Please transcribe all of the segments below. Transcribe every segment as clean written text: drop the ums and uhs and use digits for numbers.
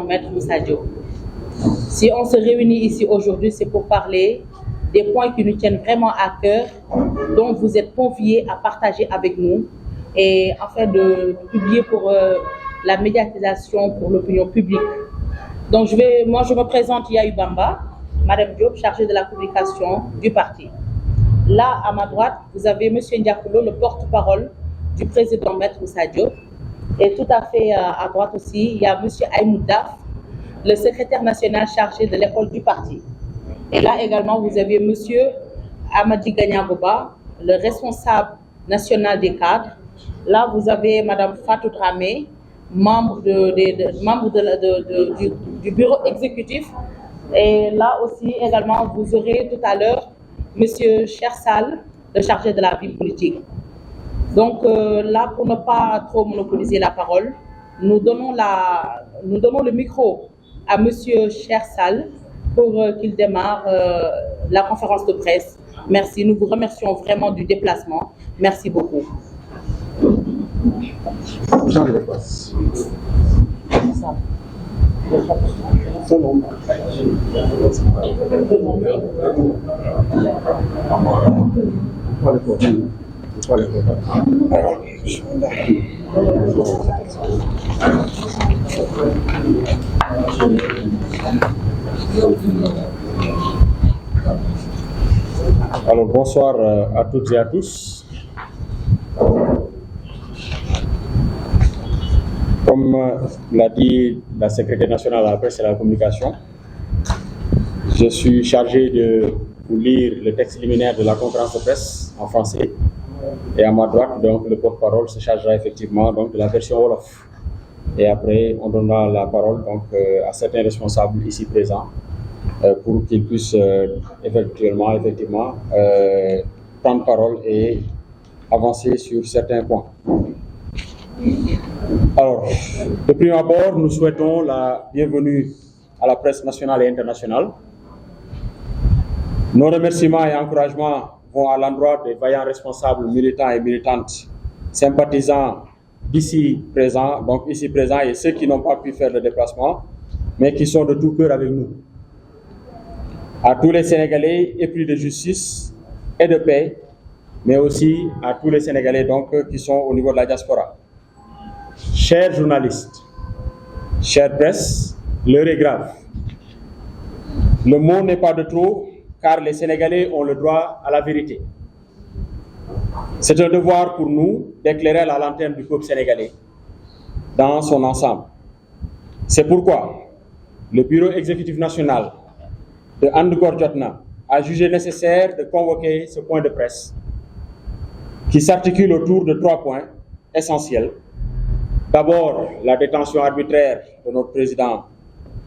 Maître Moussa Diop. Si on se réunit ici aujourd'hui, c'est pour parler des points qui nous tiennent vraiment à cœur, dont vous êtes conviés à partager avec nous et afin de publier pour la médiatisation pour l'opinion publique. Donc, je me présente Yahu Bamba, Madame Diop, chargée de la communication du parti. Là, à ma droite, vous avez M. Ndiakoulo, le porte-parole du président Maître Moussa Diop. Et tout à fait à droite aussi, il y a M. Aïmoud Daf, le secrétaire national chargé de l'école du parti. Et là également, vous avez M. Amadi Ganyagoba, le responsable national des cadres. Là, vous avez Mme Fatou Dramé, membre du bureau exécutif. Et là aussi, également, vous aurez tout à l'heure M. Chersal, le chargé de la vie politique. Donc là, pour ne pas trop monopoliser la parole, nous donnons le micro à M. Chersal pour qu'il démarre la conférence de presse. Merci, nous vous remercions vraiment du déplacement. Merci beaucoup. Alors bonsoir à toutes et à tous. Comme l'a dit la secrétaire nationale à la presse et à la communication, je suis chargé de vous lire le texte liminaire de la conférence de presse en français. Et à ma droite, donc, le porte-parole se chargera effectivement donc, de la version Wolof. Et après, on donnera la parole donc, à certains responsables ici présents pour qu'ils puissent effectivement prendre parole et avancer sur certains points. Alors, de prime abord, nous souhaitons la bienvenue à la presse nationale et internationale. Nos remerciements et encouragements vont à l'endroit des vaillants responsables militants et militantes, sympathisants ici présents et ceux qui n'ont pas pu faire le déplacement, mais qui sont de tout cœur avec nous. À tous les Sénégalais épris de justice et de paix, mais aussi à tous les Sénégalais donc, qui sont au niveau de la diaspora. Chers journalistes, chère presse, l'heure est grave. Le mot n'est pas de trop, car les Sénégalais ont le droit à la vérité. C'est un devoir pour nous d'éclairer la lanterne du peuple sénégalais dans son ensemble. C'est pourquoi le bureau exécutif national de Andgor Jotna a jugé nécessaire de convoquer ce point de presse qui s'articule autour de 3 points essentiels. D'abord, la détention arbitraire de notre président,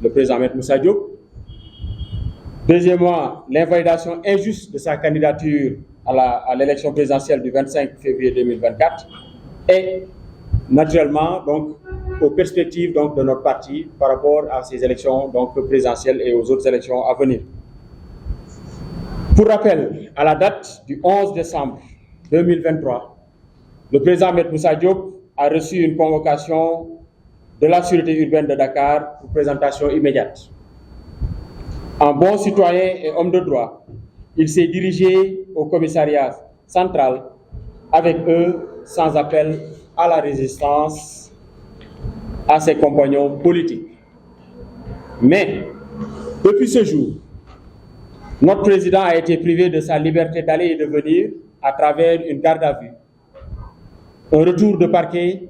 le président Maître Moussa Diop. Deuxièmement, l'invalidation injuste de sa candidature à l'élection présidentielle du 25 février 2024 et naturellement donc, aux perspectives donc, de notre parti par rapport à ces élections donc, présidentielles et aux autres élections à venir. Pour rappel, à la date du 11 décembre 2023, le président Maître Moussa Diop a reçu une convocation de la Sûreté urbaine de Dakar pour présentation immédiate. En bon citoyen et homme de droit, il s'est dirigé au commissariat central avec eux sans appel à la résistance à ses compagnons politiques. Mais, depuis ce jour, notre président a été privé de sa liberté d'aller et de venir à travers une garde à vue, un retour de parquet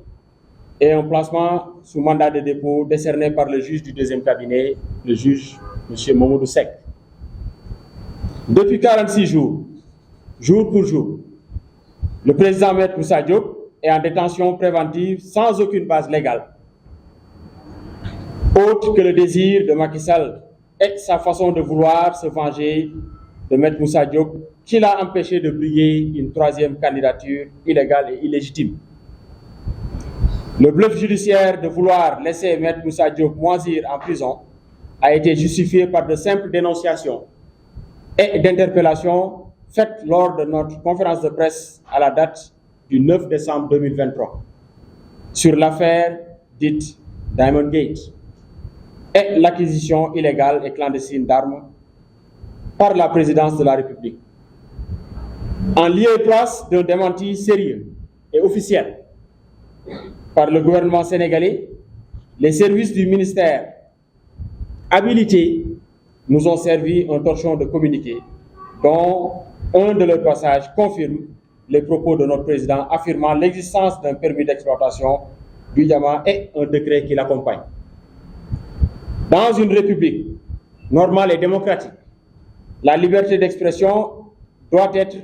et un placement sous mandat de dépôt décerné par le juge du deuxième cabinet, le juge M. Mamadou Seck. Depuis 46 jours, jour pour jour, le président Maître Moussa Diop est en détention préventive sans aucune base légale, autre que le désir de Macky Sall et sa façon de vouloir se venger de Maître Moussa Diop, qui l'a empêché de briller une 3e candidature illégale et illégitime. Le bluff judiciaire de vouloir laisser Maître Moussa Diop moisir en prison a été justifié par de simples dénonciations et d'interpellations faites lors de notre conférence de presse à la date du 9 décembre 2023 sur l'affaire dite Diamond Gate. et l'acquisition illégale et clandestine d'armes par la présidence de la République. En lieu et place d'un démenti sérieux et officiel par le gouvernement sénégalais, les services du ministère habilités nous ont servi un torchon de communiqué dont un de leurs passages confirme les propos de notre président affirmant l'existence d'un permis d'exploitation du diamant et un décret qui l'accompagne. Dans une république normale et démocratique, la liberté d'expression doit être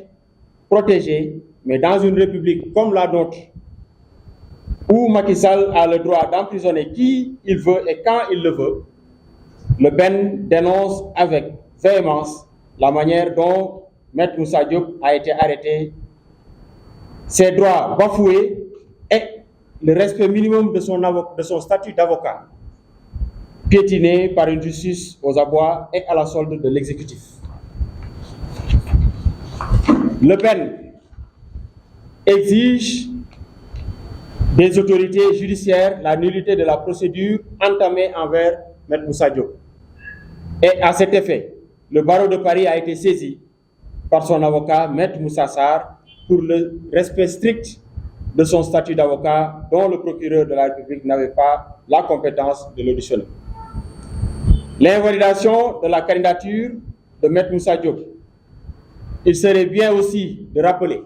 protégée, mais dans une république comme la nôtre, où Macky Sall a le droit d'emprisonner qui il veut et quand il le veut, le BEN dénonce avec véhémence la manière dont Maître Moussa Diop a été arrêté, ses droits bafoués et le respect minimum de son statut d'avocat, piétiné par une justice aux abois et à la solde de l'exécutif. Le BEN exige des autorités judiciaires la nullité de la procédure entamée envers Maître Moussa Diop. Et à cet effet, le barreau de Paris a été saisi par son avocat, Maître Moussa Sarr, pour le respect strict de son statut d'avocat dont le procureur de la République n'avait pas la compétence de l'auditionner. L'invalidation de la candidature de Maître Moussa Diop. Il serait bien aussi de rappeler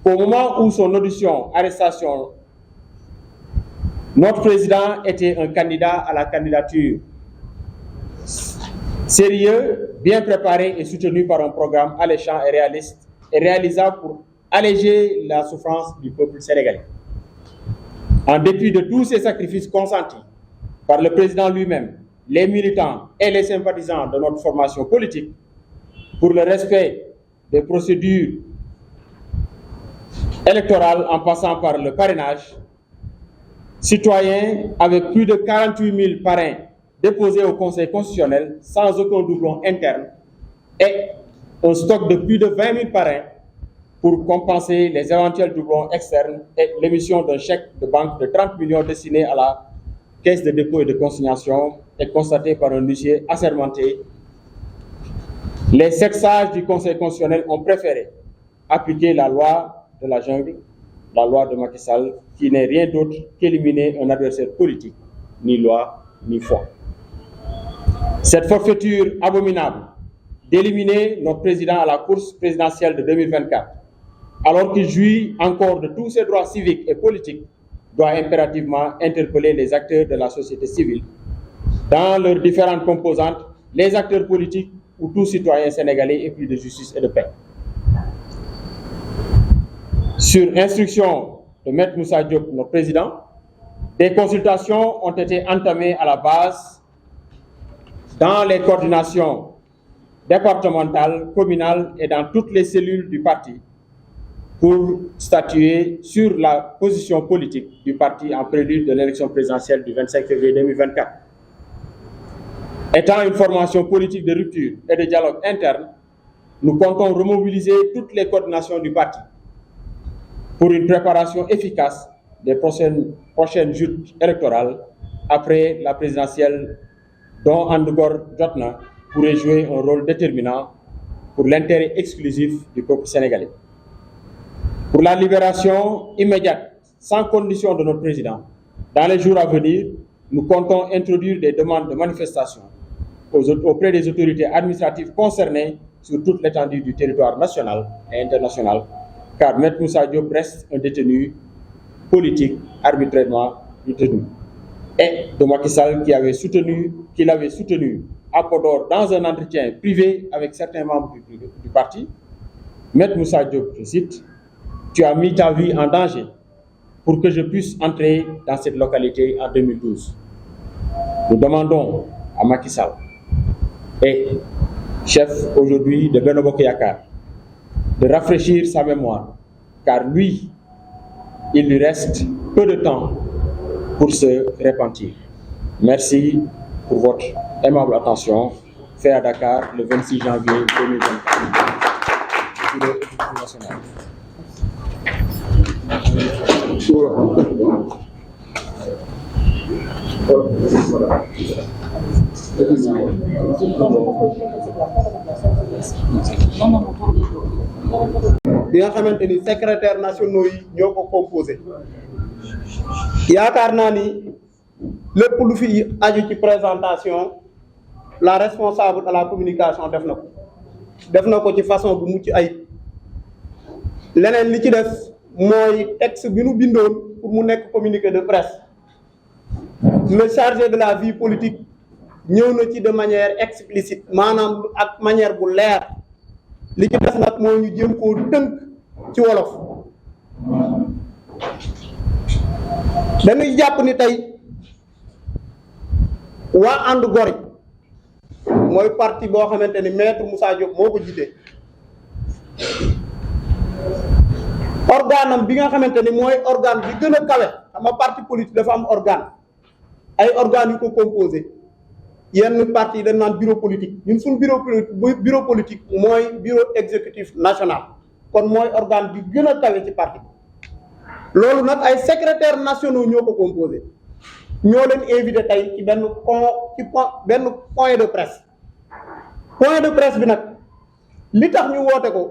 qu'au moment où son audition, arrestation, notre président était un candidat à la candidature sérieux, bien préparé et soutenu par un programme alléchant et réaliste et réalisable pour alléger la souffrance du peuple sénégalais. En dépit de tous ces sacrifices consentis par le président lui-même, les militants et les sympathisants de notre formation politique pour le respect des procédures électorales en passant par le parrainage, citoyens avec plus de 48 000 parrains déposés au Conseil constitutionnel sans aucun doublon interne et un stock de plus de 20 000 parrains pour compenser les éventuels doublons externes et l'émission d'un chèque de banque de 30 millions destiné à la Caisse de dépôt et de consignation est constaté par un huissier assermenté. Les 7 sages du Conseil constitutionnel ont préféré appliquer la loi de la jungle, la loi de Macky Sall, qui n'est rien d'autre qu'éliminer un adversaire politique, ni loi, ni foi. Cette forfaiture abominable d'éliminer notre président à la course présidentielle de 2024, alors qu'il jouit encore de tous ses droits civiques et politiques, doit impérativement interpeller les acteurs de la société civile, dans leurs différentes composantes, les acteurs politiques ou tout citoyen sénégalais épris de justice et de paix. Sur instruction de Maître Moussa Diop, notre président, des consultations ont été entamées à la base dans les coordinations départementales, communales et dans toutes les cellules du parti pour statuer sur la position politique du parti en prélude de l'élection présidentielle du 25 février 2024. Étant une formation politique de rupture et de dialogue interne, nous comptons remobiliser toutes les coordinations du parti pour une préparation efficace des prochaines joutes électorales après la présidentielle dont Andugor Jotna pourrait jouer un rôle déterminant pour l'intérêt exclusif du peuple sénégalais. Pour la libération immédiate, sans condition de notre président, dans les jours à venir, nous comptons introduire des demandes de manifestation auprès des autorités administratives concernées sur toute l'étendue du territoire national et international, car Maître Moussa Diop reste un détenu politique arbitrairement détenu. Et de Macky Sall qui l'avait soutenu à Podor dans un entretien privé avec certains membres du parti. Maître Moussa Diop, je cite, « Tu as mis ta vie en danger pour que je puisse entrer dans cette localité en 2012. » Nous demandons à Macky Sall et chef aujourd'hui de Benno Bokk Yakaar de rafraîchir sa mémoire, car lui, il lui reste peu de temps pour se repentir. Merci pour votre aimable attention, fait à Dakar le 26 janvier 2024. bi nga xamante ni secrétaire nationaux yi ñoo ko composé yaakaar naa ni lépp lu fi aju ci présentation la responsable de la communication def na ko ci façon bu mucc ayib leneen li ci def mooy texte bi nu bindoon pour mu nekk communiqué de presse le chargé de la vie politique ñëw na ci de manière explicite maanaam ak manière bu leer li ci def nag mooy ñu jéem koo tënk ci wolof dañuy jàpp ni tey waa ànd gor yi mooy parti boo xamante ni maître Moussa Diop moo ko jiite organam bi nga xamante ni mooy organe bi gën a kawe xam nga parti politique dafa am organe ay organes yu ko composé yenn parti yi dañ naan bureau politique ñun suñ bureau politique mooy bureau exécutif national kon mooy organe bi gën a kawe ci parti loolu nag ay secrétaires nationaux ñoo ko composé ñoo leen invité tey ci benn point de presse bi nag li tax ñu woote ko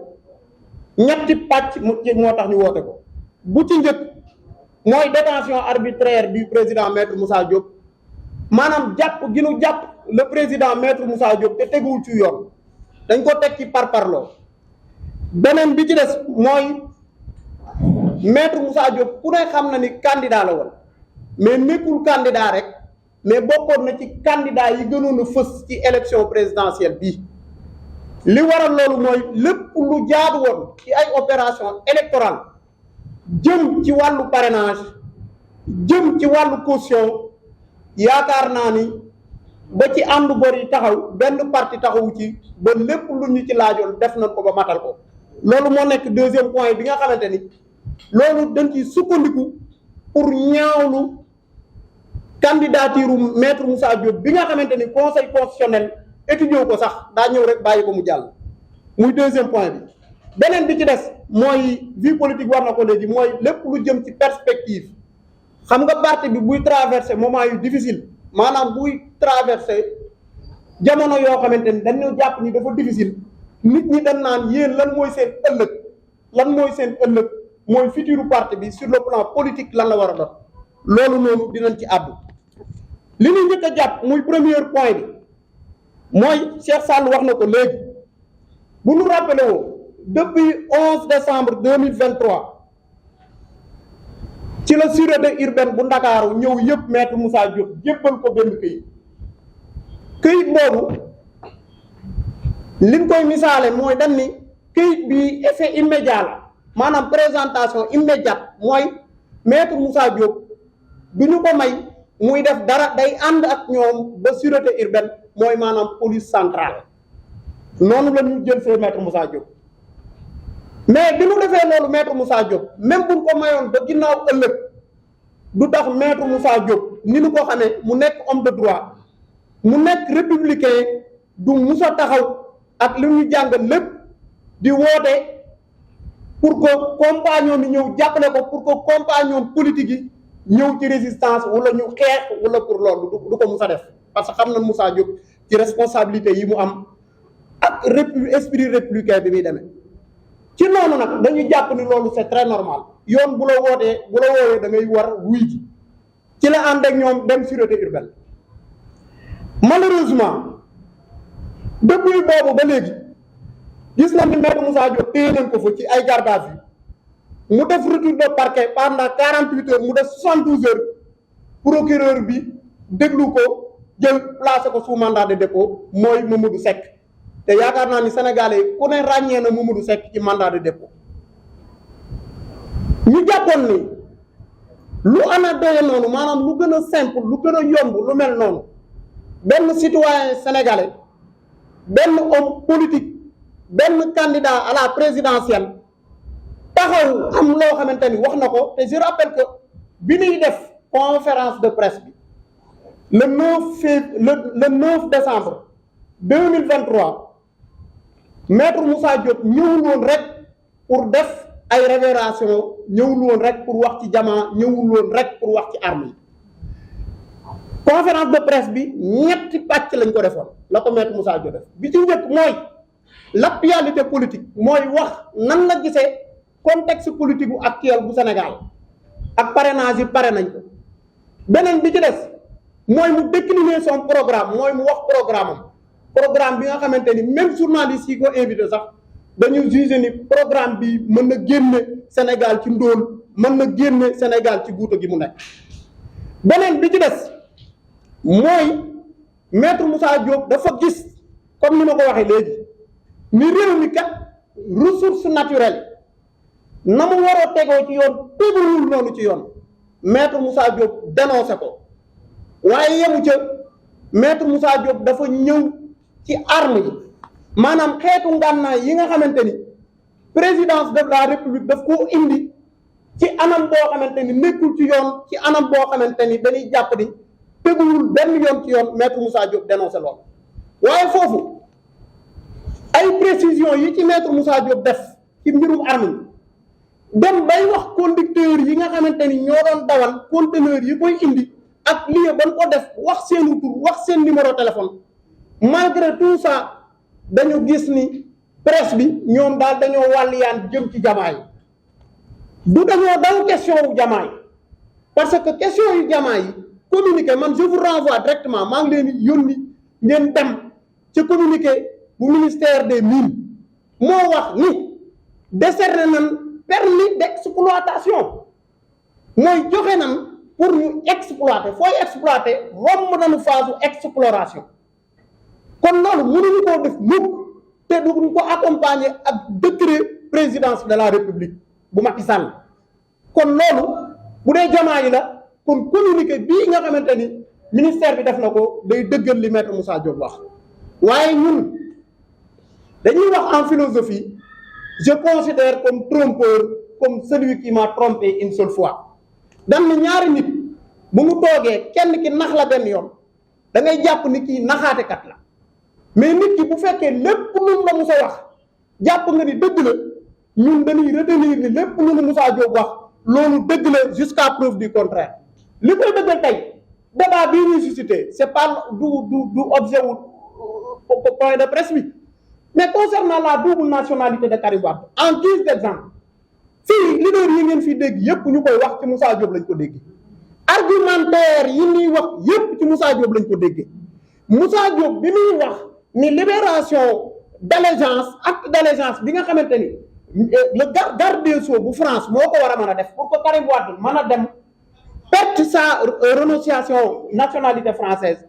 ñetti pàcc moo tax ñu woote ko bu ci njëkk mooy détention arbitraire du président maître Moussa Diop maanaam jàpp gi nu jàpp le président maître Moussa Diop te teguwul ci yoon dañ ko teg ci parparloo beneen bi ci des mooy maître Moussa Diop ku ne xam na ni candidat la woon mais nekkul candidat rek mais bokkoon na ci candidat yi gënoon a fës ci élection présidentielle bii li waral loolu mooy lépp lu jaadu woon ci ay opération électorale jëm ci wàllu parrainage jëm ci wàllu caution yaakaar naa ni ba ci ànd bor yi taxaw benn parti taxawu ci ba lépp lu ñu ci laajoon def nañ ko ba matal ko loolu moo nekk deuxième point bi nga xamante ni loolu dañ ci sukkandiku pour ñaawlu candidature maître Moussa Diop bi nga xamante ni conseil constitutionnel étudié ko sax daa ñëw rek bàyyi ko mu jàll muy deuxième point bi beneen bi ci des mooy vie politique war na ko léegi mooy lépp lu jëm ci perspective xam nga parti bi buy traversé moment yu difficile maanaam buy traversé jamono yoo xamante ni dañu jàpp ni dafa difficile nit ñi dañ naan yéen lan mooy seen ëllëg mooy futur parti bi sur le plan politique lan la war a doon loolu noonu dinañ ci àddu li ñu njëkk a jàpp muy premier point bi mooy Cheikh Sall wax na ko léegi bu ñu rappelé woo depuis 11 décembre 2023 ci la sûreté urbaine bu Ndakaaru ñëw yëpp maître Moussa Diop jébbal ko benn këyit boobu liñ koy misaale mooy dañ ni këyit bi effet immédiat la maanaam présentation immédiate mooy maître Moussa Diop du ñu ko may muy def dara day ànd ak ñoom ba sûreté urbaine mooy maanaam police centrale noonu la ñu jël fee maître Moussa Diop mais bi ñu defee loolu maître Moussa Diop même buñ ko mayoon ba ginnaaw ëllëg du tax maître Moussa Diop ni ñu ko xamee mu nekk homme de droit mu nekk républicain du musa taxaw ak li ñu jàng lépp di woote pour que compagnon bi ñëw jàppale ko pour que compagnon politique yi ñëw ci résistance wala ñu xeex wala pour loolu du ko musa def parce que xam na Moussa Diop ci responsabilité yi mu am ak esprit républicain bi muy demee ci noonu nag dañu jàpp ni loolu c'est très normal yoon bu la woowee da ngay war wuy ji ci la ànd ak ñoom dem sûreté urbaine malheureusement depuis boobu ba léegi gis nañ ni maître Moussa Diop téye nañ ko fa ci ay garde à vue mu def retour de parquet pendant 48 heures mu def 72 heures procureur bi déglu ko jël placé ko sous mandat de dépôt mooy Mamadou Seck te yaakaar naa ni Sénégalais yi ku ne ràññee na Mamadou Seck ci mandat de dépôt ñu jàppoon ni lu ana doye noonu maanaam lu gën a simple lu gën a yomb lu mel noonu benn citoyen sénégalais benn homme politique benn candidat à la présidentielle taxaw am loo xamante ni wax na ko te je rappelle que bi ñuy def conférence de presse bi le 9 décembre 2023 maître Moussa Diop ñëwul woon rek pour def ay révélation ñëwul woon rek pour wax ci jamaa ñëwul woon rek pour wax ci armes conférence de presse bi ñetti pàcc lañ ko defoon la ko maître Moussa Diop def bi ci njëkk mooy l'actualité politique mooy wax nan la gisee contexte politique bu actuel bu Sénégal ak parrainage yi pare nañ ko. beneen bi ci des mooy mu décliner son programme mooy mu wax programme bi nga xamante ni même journaliste yi ko invité sax dañu jugé ni programme bi mën na génne Sénégal ci ndóol mën na génne Sénégal ci guuta gi mu nekk. beneen bi ci des mooy maître Moussa Diop dafa gis comme ni ma ko waxee léegi ni réew mi kat ressource naturelle na mu war a tegoo ci yoon teguwul noonu ci yoon maître Moussa Diop dénoncé ko waaye yemu ca maître Moussa Diop dafa ñëw ci arme yi maanaam xeetu ngànnaay yi nga xamante ni présidence de la république daf koo indi ci anam boo xamante ni nekkul ci yoon ci anam boo xamante ni dañuy jàpp ni teguwul benn yoon ci yoon maître Moussa Diop dénoncé lool waaye foofu ay précision yi ci maître Moussa Diop def ci mbirum arme yi dem bay wax conducteur yi nga xamante ni ñoo doon dawal conteneur yi koy indi ak lieu ban ko def wax seenu tur wax seen numéro téléphone malgré tout ça dañu gis ni presse bi ñoom daal dañoo wàlliyaan jëm ci jamaa yi du dañoo daw question wu jamaa yi parce que question yu jamaa yi communiqué man je vous renvoie directement maa ngi leen di yónni ngeen dem ci communiqué bu ministère des mines moo wax ni décerné nañ permis d'exploitation mooy joxe nan pour ñu exploiter fooy exploiter romb nañu phase exploration kon loolu mënuñu koo def mukk te duñ ko accompagner ak décret présidence de la république bu Macky Sall kon loolu bu dee jamaa yi la kon communiqué bii nga xamante ni ministère bi def na ko day dëggal li maître Moussa Diop wax waaye ñun dañuy wax en philosophie je considère comme trompeur comme celui qui m'a trompé une seule fois dam na ñaari nit bu mu toogee kenn ki nax la benn yoon da ngay jàpp ni kii naxaatekat la mais nit ki bu fekkee lépp lu la Moussa wax jàpp nga ni dëgg la ñun dañuy retenir ni lépp lu Moussa Diop wax loolu dëgg la jusqu'à preuve du contraire li koy dëggal tey débat bii ñuy suscité c'est pas du objet wu point de presse bi mais concernant la double nationalité de Karim Wade en guise d'exemple fii leader yi ngeen fi dégg yépp ñu koy wax ci Moussa Diop lañ ko dégg argumentaire yi ñuy wax yépp ci Moussa Diop lañ ko dégg Moussa Diop bi muy wax ni libération d'allégeance acte d'allégeance bi nga xamante ni le garde des Sceaux bu France moo ko war a mën a def pour que Karim Wade mën a dem perte sa renonciation nationalité française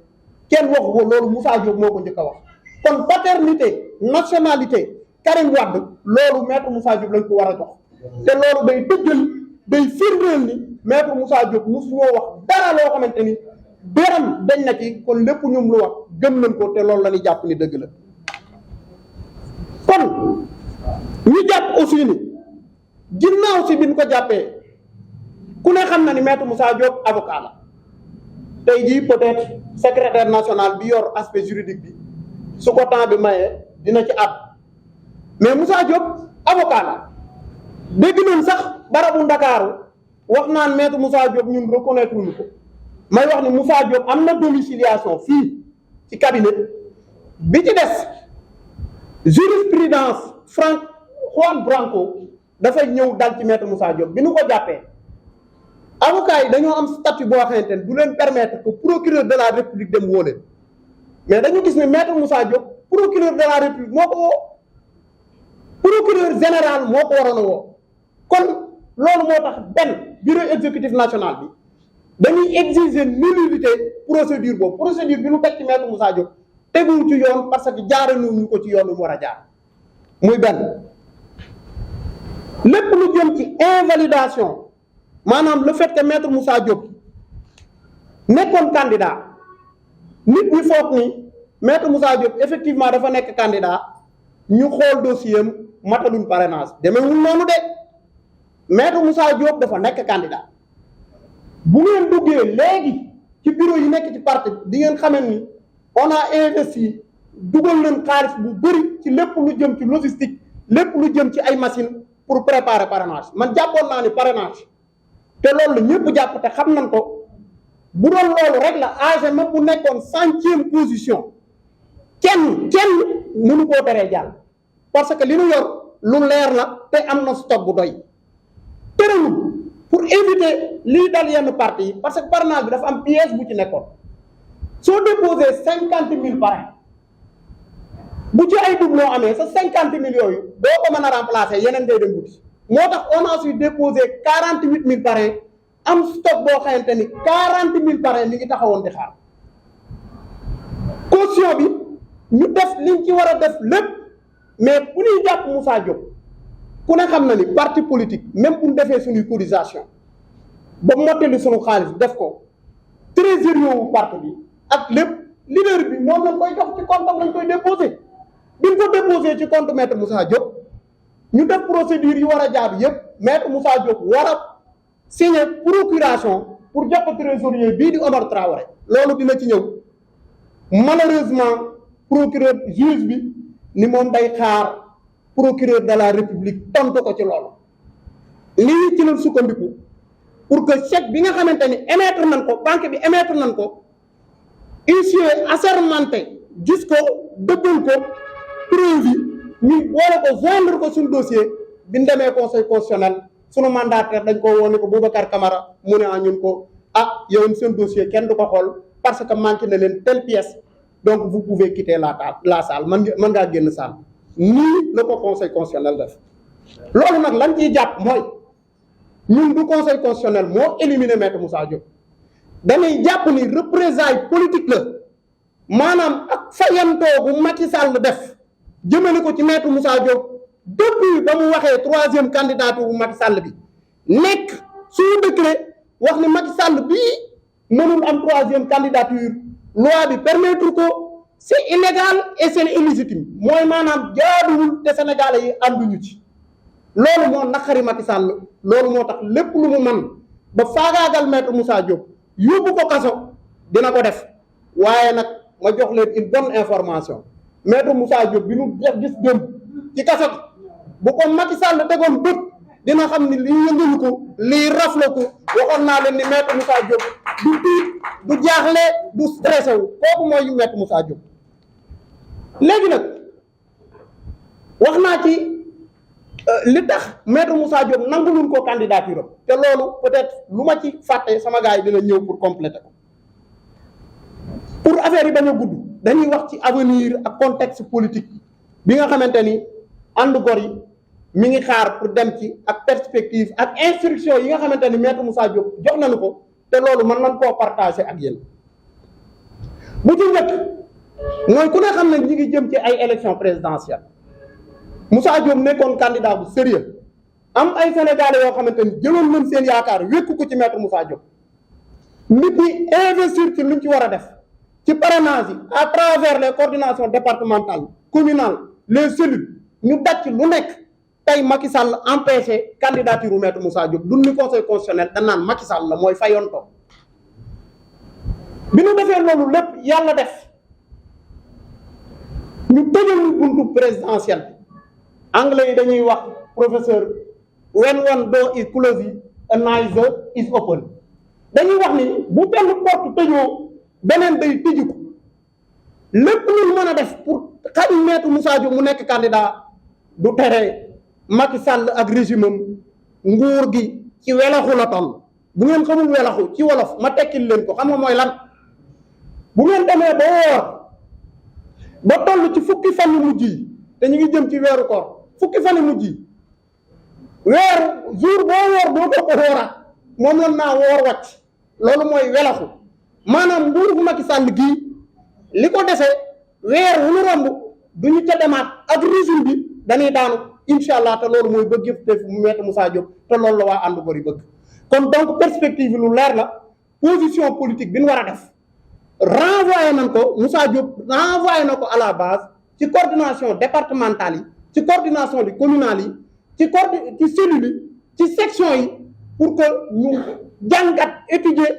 kenn waxu ko loolu Moussa Diop moo ko njëkk a wax kon paternité nationalité Karim Wade loolu maître Moussa Diop lañ ko war a jox te loolu day dëggal day firndeel ni maître Moussa Diop mosu ñoo wax dara loo xamante ni béram dañ na ci kon lépp ñoom lu wax gëm nañ ko te loolu la ñuy jàpp ni dëgg la kon ñu jàpp aussi ni ginnaaw si bi ñu ko jàppee ku ne xam na ni maître Moussa Diop avocat la tey jii peut-être secrétaire national bi yor aspect juridique bi su ko temps bi mayee dina ci àbb mais Moussa Diop avocat la dégg nañ sax barabu Ndakaaru wax naan maître Moussa Diop ñun reconnaître ñu ko may wax ni Moussa Diop am na domiciliation fii ci cabinet bi ci des jurisprudence Juan Branco dafay ñëw dal ci maître Moussa Diop bi nu ko jàppee avocats yi dañoo am statut boo xamante ne du leen permettre que procureur de la république dem woo leen mais dañu gis ne maître Moussa Diop procureur de la république moo ko woo procureur général moo ko waroon a woo kon loolu moo tax benn bureau exécutif national bi dañuy exiger nullité procédure boobu procédure bi nu teg ci maître Moussa Diop teguwu ci yoon parce que jaarale ñu ko ci yoon mu war a jaar muy benn lépp lu jëm ci invalidation maanaam le fait que maître Moussa Diop nekkoon candidat nit ñi foog ni maître Moussa Diop effectivement dafa nekk candidat ñu xool dossier am mataluñ parrainage demeewul noonu de maître Moussa Diop dafa nekk candidat bu ngeen duggee léegi ci bureau yi nekk ci parti di ngeen xamee ni on a investi dugal nañ xaalis bu bëri ci lépp lu jëm ci logistique lépp lu jëm ci ay machine pour préparer parrainage man jàppoon naa ni parrainage te loolu la ñëpp jàpp te xam nañ ko bu doon loolu rek la AG même bu nekkoon 100e position kenn mënu koo teree jàll parce que li nu yor lu leer la te am na stock bu doy tëralul pour éviter lii dal yenn parti yi parce que parrainage bi dafa am pièce bu ci nekkoon soo déposé 50 000 parrain bu ci ay doublon amee sa 50 000 yooyu doo ko mën a remplacer yeneen ngay dem wuti moo tax on a ensuite déposé 48 000 parrain am stock boo xamante ni 40 000 parrain li ngi taxawoon di xaar caution bi ñu def liñ ci war a def lépp mais bu ñuy jàpp Moussa Diop ku ne xam na ni parti politique même bu ñu defee suñuy cotisation ba mottali suñu xaalis def ko trésorier wu parti bi ak lépp leader bi moom lañ koy jox ci compte am lañ koy déposé bi ñu ko déposé ci compte maître Moussa Diop ñu def procédure yi war a jaar yëpp maître Moussa Diop war a signer procuration pour jox ko trésorier bii di Omar Traoré loolu dina ci ñëw malheureusement procureur juge bi ni moom day xaar procureur de la république tontu ko ci loolu lii ci la sukkandiku pour que chèque bi nga xamante ni émettre nañ ko banque bi émettre nañ ko huissier assermenté gis ko dëggal ko preuve yi ñu boole ko joindre ko suñu dossier bi ñu demee conseil constitutionnel sunu mandataire dañ ko woone ko Boubacar Camara mu ne ñun ko yow seen dossier kenn du ko xool parce que manqué na leen telle pièce donc vous pouvez quitter la salle mën ngaa génn salle nii la ko conseil constitutionnel def loolu nag lan ciy jàpp mooy ñun du conseil constitutionnel moo éliminé maître Moussa Diop dañuy jàpp ni représailles politique la maanaam ak fayantoo bu Macky Sall def jëmale ko ci maître Moussa Diop depuis ba mu waxee 3e candidature bu Macky Sall bi nekk suñu décret wax ni Macky Sall bii mënul am 3e candidature loi bi permettre ko c'est illégal et c'est illégitime mooy maanaam jaaduwul te sénégalais yi ànduñu ci loolu moo naqari Macky Sall loolu moo tax lépp lu mu man ba faagaagal maître Moussa Diop yóbbu ko kaso dina ko def waaye nag ma jox leen une bonne information maître Moussa Diop bi nu def gis démb ci kaso bu ko Macky Sall tegoon bët dina xam ni lii yëngalu ko lii rafle ko waxoon naa leen ni maître Moussa Diop du tiit du jaaxle du stressé wu kooku mooy maître Moussa Diop léegi nag wax naa ci li tax maître Moussa Diop nanguluñ ko candidature am te loolu peut-être lu ma ci fàtte sama gars yi dina ñëw pour compléter ko pour affaire yi bañ a gudd dañuy wax ci avenir ak contexte politique bi nga xamante ni ànd gor yi mi ngi xaar pour dem ci ak perspective ak instruction yi nga xamante ni maître Moussa Diop jox nañu ko te loolu mën nañ koo partager ak yéen bu ci njëkk mooy ku ne xam ne ñi ngi jëm ci ay élection présidentielle Moussa Diop nekkoon candidat bu sérieux am ay sénégalais yoo xamante ni jëloon nañ seen yaakaar wékku ko ci maître Moussa Diop nit ñi investir ci luñ ci war a def ci parrainage yi à travers les coordinations départementales communales les cellules ñu daj ci lu nekk tey Macky Sall empêché candidature u maître Moussa Diop duñ ni conseil constitutionnel dañ naan Macky Sall la mooy fayoon ko bi ñu defee loolu lépp yàlla def ñu tëjal buntu présidentielle anglais yi dañuy wax professeur when one door is closed another is open dañuy wax ni bu benn porte tëjoo beneen day tëju ko lépp lu mën a def pour xañ maître Moussa Diop mu nekk candidat du tere Macky Sall ak régime am nguur gi ci welaxu la toll bu ngeen xamul welaxu ci wolof ma tekkil leen ko xam nga mooy lan bu ngeen demee ba woor ba toll ci fukki fan yu mujj yi te ñu ngi jëm ci weeru koor fukki fan yu mujj yi jour boo woor doo ko wooraat moom lan naa woor wàcc loolu mooy welaxu maanaam nguuru Macky Sall gii li ko dese weer wu ñu romb du ñu ca demaat ak régime bi dañuy daanu incha allah te loolu mooy bëgg yëpp def mu maître Moussa Diop te loolu la waa ànd bari bëgg kon donc perspective yi lu leer la position politique bi ñu war a def renvoyé nañ ko Moussa Diop renvoyé na ko à la base ci coordination départementale yi ci coordination di communale yi ci cellule yi ci section yi pour que ñu jàngat étudier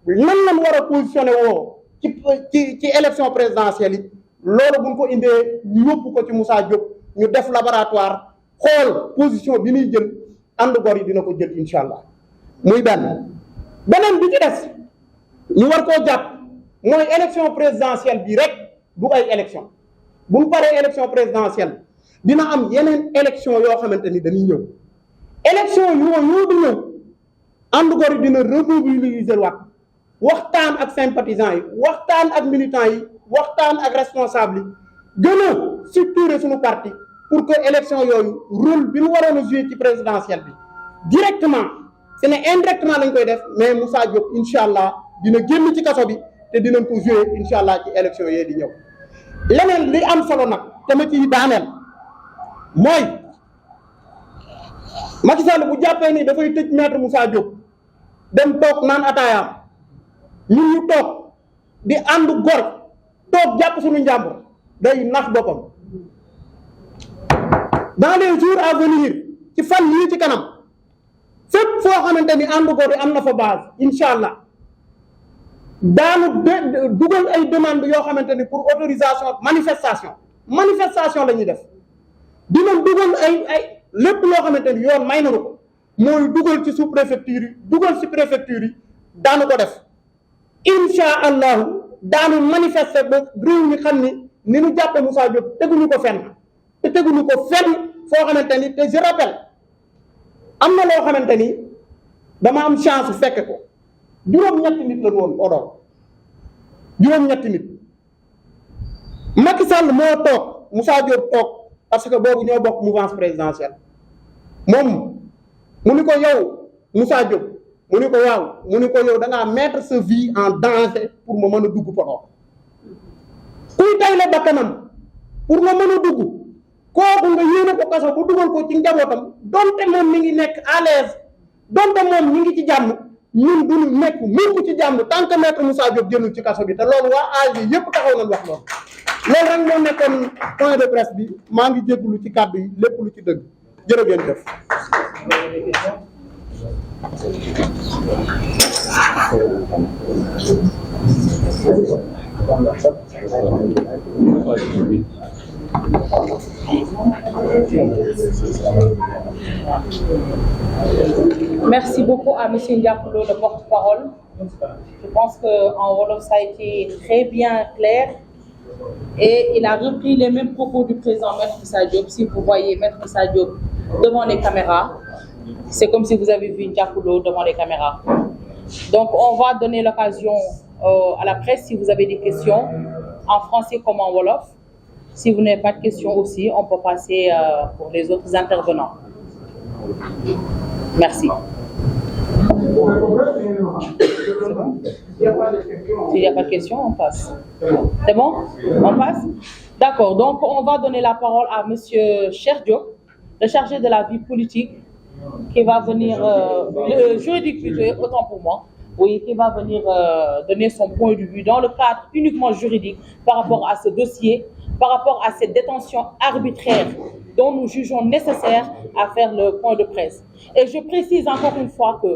nan lañ war a positionné woo ci élection présidentielle yi loolu buñ ko indee ñu yóbbu ko ci Moussa Diop ñu def laboratoire xool position bi muy jël ànd gor yi dina ko jël incha allah muy beneen bi ci des ñu war koo jàpp mooy élection présidentielle bi rek du ay élection bu ñu paree élection présidentielle dina am yeneen élection yoo xamante ni dañuy ñëw élection yooyu du ñëw ànd gor yi dina remobiliser waat waxtaan ak sympathisants yi waxtaan ak militants yi waxtaan ak responsables yi gën a structurer suñu parti pour que élection yooyu rôle bi mu waroon a jouer ci présidentielle bi directement ce n'est indirectement lañ koy def mais Moussa Diop incha allah dina génn ci kaso bi te dinañ ko jouer incha allah ci élection yee di ñëw. leneen li am solo nag te ma ciy daaneel mooy Macky Sall bu jàppee ni dafay tëj maître Moussa Diop dem toog naan ataayaam ñun ñu toog di ànd gor toog jàpp suñu njàmbur day nax boppam. dans les jours à venir ci fan yii ci kanam fépp foo xamante ni ànd gor yi am na fa base incha allah daanu dugal ay demande yoo xamante ni pour autorisation manifestation la ñuy def dina dugal ay lépp loo xamante ni yoon may nañu ko mooy dugal ci sous préfecture yi dugal ci préfecture yi daanu ko def incha allahu daanu manifester ba réew mi xam ni ñu jàppe Moussa Diop teguñu ko fenn te teguñu ko fenn foo xamante ni te je rappelle am na loo xamante ni dama am chance fekke ko juróom-ñetti nit la woon Podor juróom-ñetti nit Macky Sall moo toog Moussa Diop toog parce que boobu ñoo bokk mouvance présidentielle moom mu ni ko yow Moussa Diop mu ni ko waaw mu ni ko yow da ngaa mettre sa vie en danger pour ma mën a dugg Podor kuy tay la bakkanam pour nga mën a dugg kooku nga yéene ko kaso bu dugal ko ci njabootam donte moom mi ngi nekk à l'aise donte moom mi ngi ci jàmm ñun duñu nekk mukk ci jàmm tant que maître Moussa Diop génnul ci kaso bi te loolu waa AG yëpp taxaw nañ wax loolu rek moo nekkoon point de presse bi maa ngi jégalu ci kàddu yi lépp lu ci dëgg jërë ngeen jëf. Merci beaucoup à M. Ndiakoulo, le porte-parole. Je pense qu'en Wolof, ça a été très bien clair et il a repris les mêmes propos du président Maître Moussa Diop. Si vous voyez Maître Moussa Diop devant les caméras, c'est comme si vous avez vu Ndiakoulo devant les caméras. Donc, on va donner l'occasion à la presse si vous avez des questions en français comme en Wolof. Si vous n'avez pas de questions aussi, on peut passer pour les autres intervenants. Merci. S'il n'y a pas de questions, on passe. C'est bon? On passe? D'accord. Donc, on va donner la parole à Monsieur Cheikh Diop, le chargé de la vie politique, qui va venir, juridique plutôt, autant pour moi, oui, qui va venir donner son point de vue dans le cadre uniquement juridique par rapport à ce dossier, par rapport à cette détention arbitraire dont nous jugeons nécessaire à faire le point de presse. Et je précise encore une fois que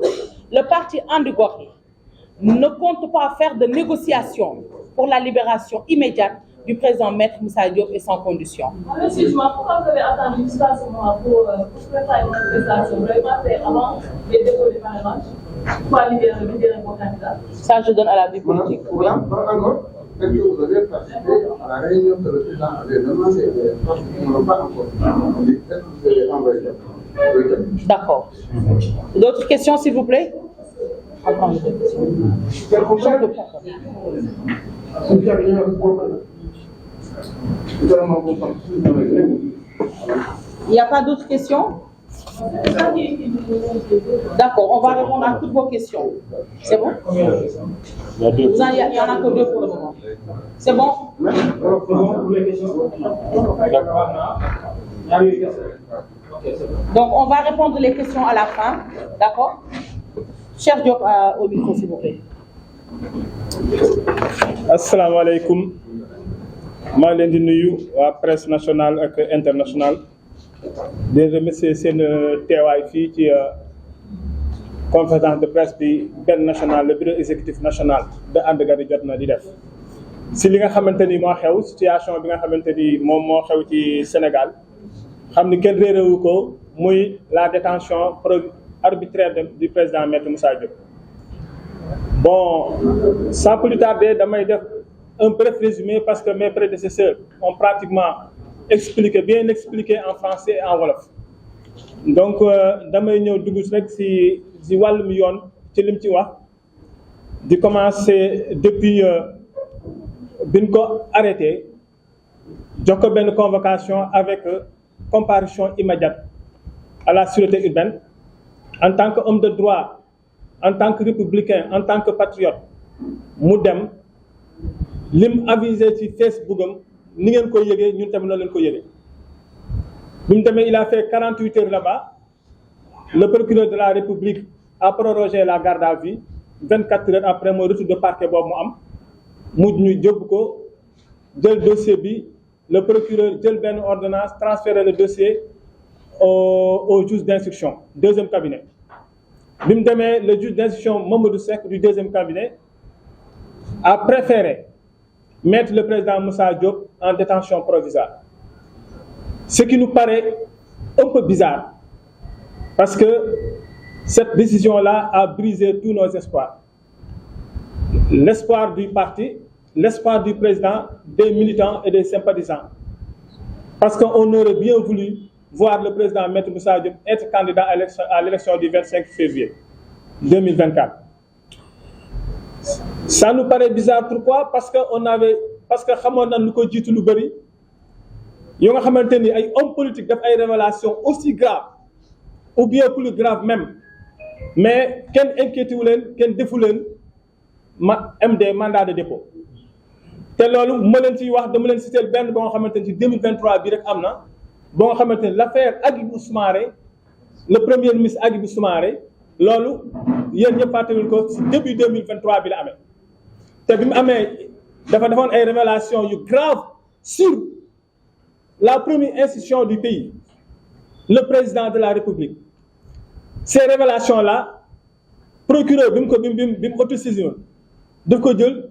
le parti And Gor ne compte pas faire de négociations pour la libération immédiate du président Maître Moussa Diop et sans condition. Monsieur Juma, pourquoi vous avez attendu jusqu'à ce moment pour préparer une manifestation? Vous l'avez pas fait avant les dépôts des parrainages pour libérer vos candidats? Ça, je donne à la vie politique. Encore, est-ce que vous avez participé à la réunion que le président avait demandé parce qu'ils n'ont pas encore dit? Est-ce que vous avez envoyé? D'accord. D'autres questions, s'il vous plaît? Il n'y a pas d'autres questions? D'accord, on va répondre à toutes vos questions. C'est bon? Il y en a que deux pour le moment. C'est bon? Donc, on va répondre les questions à la fin. D'accord? Cheikh Diop au micro, s'il vous plaît. Assalamu alaikum. maa ngi leen di nuyu waa presse nationale ak internationale di remercier seen teewaay fii ci conférence de presse bi benn national le bureau exécutif national de And Gari jot na di def si li nga xamante ni moo xew situation bi nga xamante ni moom moo xew ci Sénégal xam ni kenn réeréwu ko muy la détention arbitraire du président Maître Moussa Diop Bon, sans plus tarder, damay def un bref résumé parce que mes prédécesseurs ont pratiquement bien expliqué en français et en wolof. Donc damay ñëw dugg rek si wàllum yoon ci lim ci wax di commencer depuis biñ ko arrêté jox ko benn convocation avec comparution immédiate à la sûreté urbaine en tant qu'homme de droit, en tant que républicain, en tant que patriote mu dem lim avisé ci Facebook am ni ngeen ko yëgee ñun tamit noonu leen ko yëgee bi mu demee il a fait 48 heures là-bas. Le procureur de la République a prorogé la garde à vue 24 heures après mon retour de parquet boobu mu am mujj ñu jóbbu ko jël dossier bi le procureur jël benn ordonnance transférer le dossier au juge d'instruction deuxième cabinet bi mu demee le juge d'instruction Mamadou Seck du deuxième cabinet a préféré mettre le président Moussa Diop en détention provisoire, ce qui nous paraît un peu bizarre parce que cette décision-là a brisé tous nos espoirs, l'espoir du parti, l'espoir du président, des militants et des sympathisants, parce qu'on aurait bien voulu voir le président Maître Moussa Diop être candidat à l'élection du 25 février 2024. Ça nous paraît bizarre. Pourquoi? Parce que xamoon nañ lu ko jiitu lu bëri yoo nga xamante ni ay hommes politiques def ay révélations aussi graves ou bien plus graves même mais kenn inquiété wu leen kenn defu leen MD mandat de dépôt te loolu ma leen ciy wax dama leen citer benn ba nga xamante ni ci 2023 bi rek am na ba nga xamante ni l'affaire Hadjibou Soumaré le premier ministre Hadjibou Soumaré loolu yéen ñëpp fàttaliwul ko ci début 2023 bi la amee te bi mu amee dafa defoon ay révélations yu graves sur la première institution du pays, le président de la République. Ces révélations-là, procureur bi mu autosaisir daf ko jël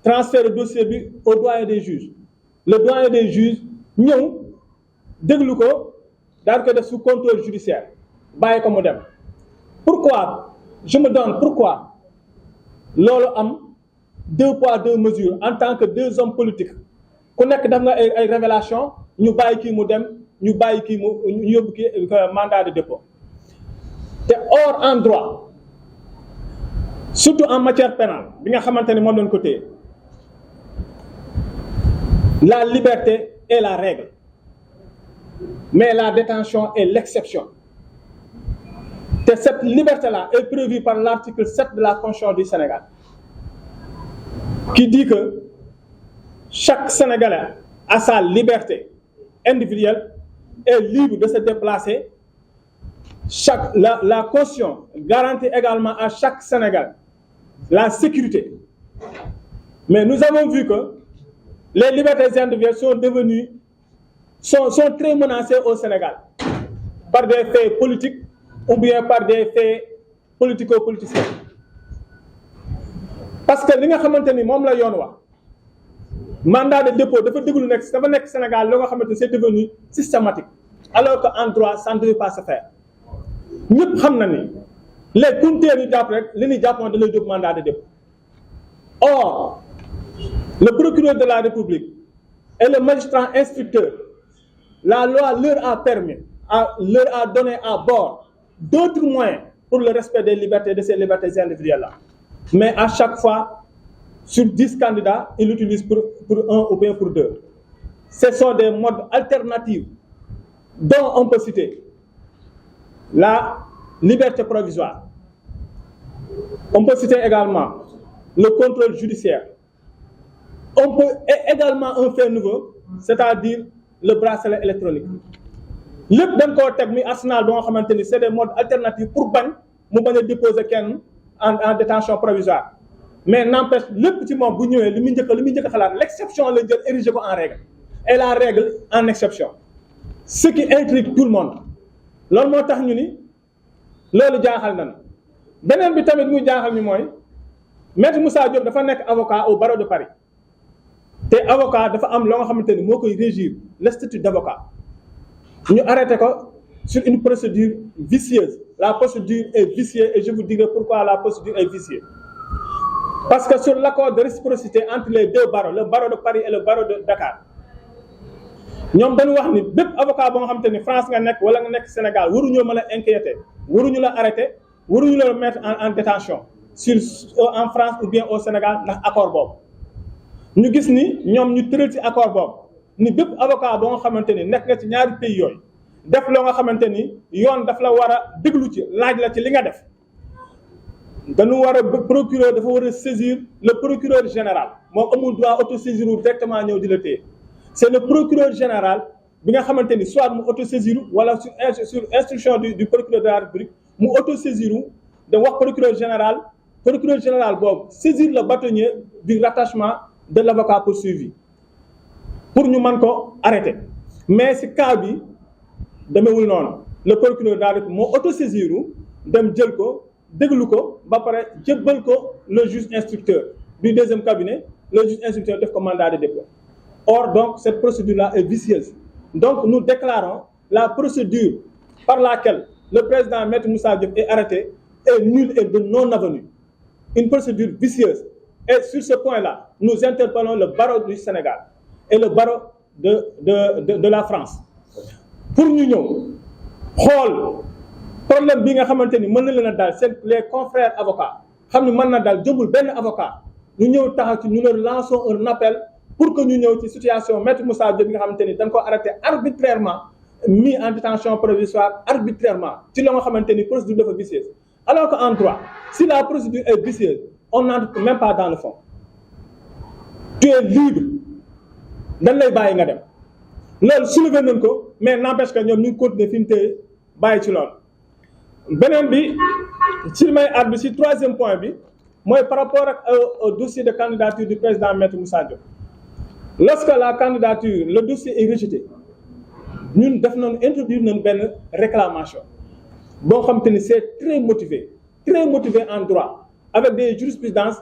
transfert le dossier bi au doyen des juges. Le doyen des juges ñëw déglu ko daal ko def sous contrôle judiciaire bàyyi ko mu dem. Pourquoi? Je me demande pourquoi loolu am deux poids deux mesures en tant que deux hommes politiques ku nekk def nga ay révélations ñu bàyyi kii mu dem ñu bàyyi kii mu ñu yóbbu kii mandat de dépôt te or en droit surtout en matière pénale bi nga xamante ne moom lañ ko téye la liberté est la règle mais la détention est l'exception te cette liberté-là est prévue par l'article 7 de la Constitution du Sénégal qui dit que chaque Sénégalais a sa liberté individuelle est libre de se déplacer. La Constitution garantit également à chaque Sénégalais la sécurité. Mais nous avons vu que les libertés individuelles sont très menacées au Sénégal par des faits politiques ou bien par des faits politico-politiciens. Parce que li nga xamante ni moom la yoon wax mandat de dépôt dafa nekk Sénégal loo nga xamante ni c'est devenu systématique alors que en droit ça ne devait pas se faire ñëpp xam na ni les compteurs yu jàpp rek li ñuy jàpp moom dañuy jóg mandat de dépôt. Or le procureur de la République et le magistrat instructeur, la loi leur a donné à bord d'autres moyens pour le respect des libertés, de ces libertés individuelles-là. Mais à chaque fois, sur 10 candidats, ils l'utilisent pour un ou bien pour deux. Ce sont des modes alternatifs dont on peut citer la liberté provisoire. On peut citer également le contrôle judiciaire. On peut également un fait nouveau, c'est-à-dire le bracelet électronique. lépp dañ koo teg mi arsenal boo nga xamante ni c'est des modes alternatifs pour bañ a déposer kenn en détention provisoire mais n'empêche lépp ci moom bu ñëwee li muy njëkk a xalaat l'exception la jël érigé ko en règle et la règle en exception, ce qui intrigue tout le monde. loolu moo tax ñu ni loolu jaaxal nañu beneen bi tamit muy jaaxal ni mooy Maître Moussa Diop dafa nekk avocat au barreau de Paris te avocat dafa am loo nga xamante ni moo koy régir le statut d'avocat. ñu arrêté ko sur une procédure vicieuse. La procédure est vicieuse et je vous dirai pourquoi la procédure est vicieuse. parce que sur l'accord de réciprocité entre les deux barreaux, le barreau de Paris et le barreau de Dakar, ñoom dañu wax ni bépp avocat boo nga xamante ni France nga nekk wala nga nekk Sénégal waruñoo mën a inquiéter waruñu la arrêter waruñu la mettre en détention en France ou bien au Sénégal ndax accord boobu. ñu gis ni ñoom ñu tëral ci accord boobu ni bépp avocat boo nga xamante ni nekk nga ci ñaari pays yooyu def loo nga xamante ni yoon daf la war a déglu ci laaj la ci li nga def dañu war a procureur dafa war a saisir le procureur général moom amul droit autosaisir directement ñëw di la téye c'est le procureur général bi nga xamante ni soit mu autosaisir wala sur instruction du procureur de la République mu autosaisir da wax procureur général boobu saisir le bâtonnier du rattachement de l'avocat poursuivi pour ñu mën ko arrêter mais si cas bi demewul noonu le procureur de la République moo autosaisir dem jël ko déglu ko ba pare jébbal ko le juge instructeur du deuxième cabinet le juge instructeur def ko mandat de dépôt. Or donc cette procédure-là est vicieuse. Donc nous déclarons la procédure par laquelle le président Maître Moussa Diop est arrêté est nulle et de non avenue. Une procédure vicieuse. Et sur ce point-là, nous interpellons le barreau du Sénégal et le barreau de la France. Pour ñu ñëw xool problème bi nga xamante ni mën na leen a daal c'est les confrères avocats xam ni mën na daal jëmul benn avocat ñu ñëw taxaw ci ñu leur lançons un appel pour que ñu ñëw ci situation Maître Moussa Diop bi nga xamante ni dañ ko arrêté arbitrairement mis en détention provisoire arbitrairement ci la nga xamante ni procédure dafa vicieuse alors que en droit si la procédure est vicieuse on n'entre même pas dans le fond tu es libre dañ lay bàyyi nga dem loolu soulevé nañ ko mais n'empêche que ñoom ñu continuer fi mu téye bàyyi ci loolu beneen bi ci may at bi ci troisième point bi mooy par rapport ak au dossier de candidature du président Maître Moussa Diop. Lorsque la candidature le dossier est rejeté ñun def nañu introduire nañu benn réclamation boo xam te ni c'est très motivé en droit avec des jurisprudences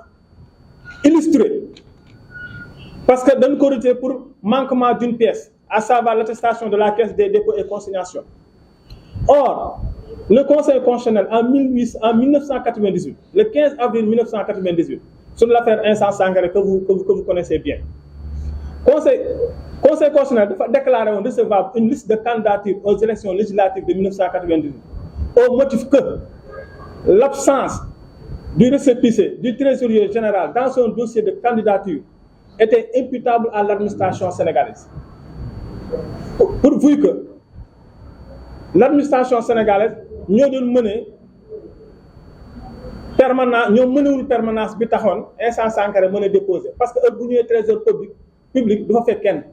illustrées parce que dañ ko rejeté pour manquement d'une pièce à savoir l'attestation de la caisse des dépôts et consignations. Or le Conseil constitutionnel en 1998 le 15 avril 1998 sur l'affaire Insa Sangaré que vous connaissez bien. Conseil constitutionnel dafa déclaré woon recevable une liste de candidatures aux élections législatives de 1998 au motif que l'absence du récépissé du trésorier général dans son dossier de candidature était imputable à l'administration sénégalaise. Pourvu que l'administration sénégalaise ñoo doon mëne permanence ñoo mënewul permanence bi taxoon Insa Sangaré mën a déposer parce que heure bu ñëwee trésor public du fa fekk kenn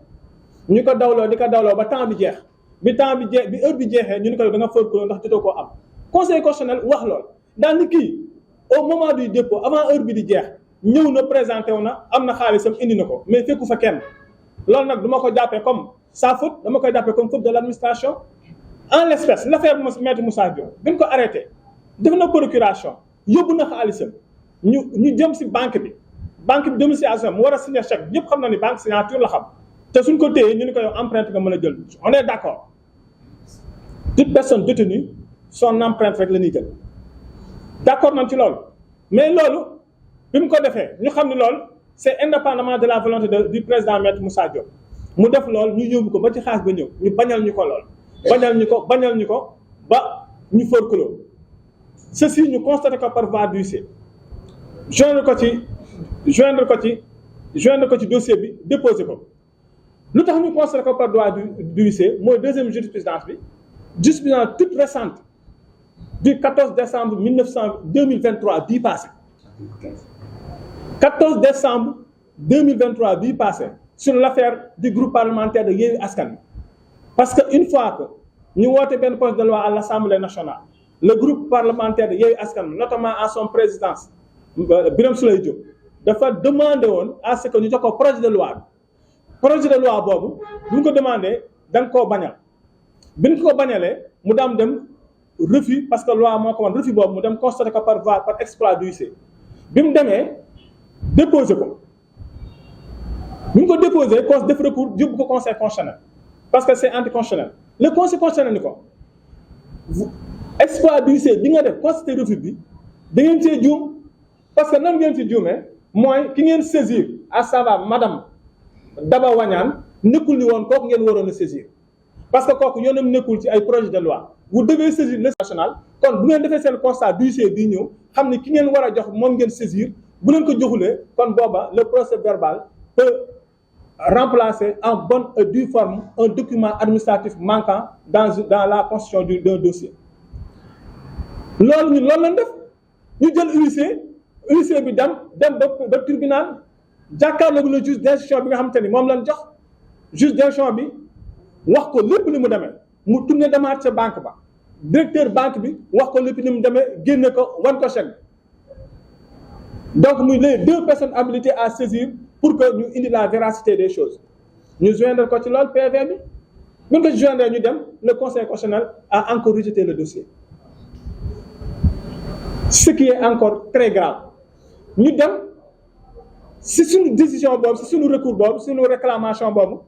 ñu ko dawloo di ko dawloo ba temps bi jeex bi heure bi jeexee ñu ni ko da nga forclos ndax jotoo koo am conseil constitutionnel wax lool daal ni kii au moment du dépôt avant heure bi di jeex ñëw na présenté wu na am na xaalisam indi na ko mais fekku fa kenn loolu nag du ma ko jàppee comme sa faute dama koy jàppee comme faute de l'administration. En l'espèce l'affaire Maître Moussa Diop bi ñu ko arrêté def na procuration yóbbu na xaalisam ñu jëm ci banque bi domiciliation mu war a signer chèque ñëpp xam na ni banque signature la xam te suñ ko téyee ñu ni ko yow empreinte nga mën a jël on est d'accord toute personne détenue son empreinte rek la ñuy jël d'accord nañ ci loolu mais loolu bi mu ko defee ñu xam ni loolu c'est indépendamment de la volonté du président Maître Moussa Diop mu def loolu ñu yóbbu ko ba ci xaas ba ñëw ñu bañal ñu ko lool bañal ñu ko ba ñu forclos ceci ñu constaté ko par voie d'huissier joindre ko ci dossier bi déposé ko lu tax ñu constaté ko par voie d'huissier mooy deuxième jurisprudence toute récente du 14 décembre 2023 bii passé 14 décembre 2023 bii passé sur l'affaire du groupe parlementaire de Yewwi Askan Wi. Parce que une fois que ñu woote benn projet de loi à l'Assemblée nationale le groupe parlementaire de Yewwi Askan Wi notamment à son présidence Birame Souleye Diop dafa demandé woon à ce que ñu jox ko projet de loi boobu bu ñu ko demandé da nga koo bañal bi ñu ko bañalee mu daam dem refus parce que loi moo ko wan refus boobu mu dem constaté ko par exploit d'huissier bi mu demee déposé ko bu ñu ko déposé def recours yóbbu ko conseil constitutionnel parce que c'est anticonstitutionnel le conseil constitutionnel ni ko exploit d'huissier bi nga def constaté refus bi da ngeen cee juum parce que nan ngeen ci juumee mooy ki ngeen saisir à savoir madame Daba Wañaan nekkul ni woon kooku ngeen waroon a saisir parce que kooku yoonam nekkul ci ay projet de loi vous devez saisir le national kon bu ngeen defee seen constat d'huissier bii ñëw xam ni ki ngeen war a jox moom ngeen saisir bu leen ko joxulee kon booba le procès verbal peut remplacer en bonne et due forme un document administratif manquant dans la constitution d'un dossier. loolu lañ def ñu jël huissier bi dem ba tribunal jàkkaarloo le juge d'instruction bi nga xamante ni moom lañ jox juge d'instruction bi wax ko lépp li mu demee mu tourné demaat ca banque ba directeur banque bi wax ko lépp li mu demee génne ko wan ko chèque donc muy les deux personnes habilitées à saisir pour que ñu indi la véracité des choses ñu joindre ko ci loolu PV bi bu ñu ko joindre ñu dem le conseil constitutionnel a encore rejeté le dossier ce qui est encore très grave ñu dem si suñu décision boobu si suñu recours boobu suñu réclamation boobu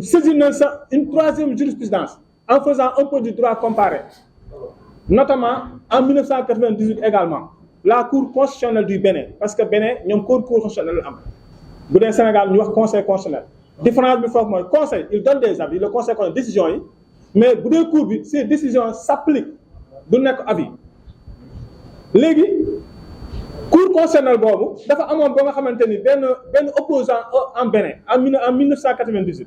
saisir nañ sax une troisième jurisprudence en faisant un peu du droit comparé notamment en 1998 également la cour constitutionnelle du Bénin parce que Bénin ñoom cour constitutionnelle la am bu dee Sénégal ñu wax conseil constitutionnel différence bi foofu mooy conseil il donne des avis le conseil constitutionnel décision yi mais bu dee cour bi ces décisions s'appliquent du nekk avis léegi cour constitutionnelle boobu dafa amoon ba nga xamante ni benn opposant en Bénin en 1998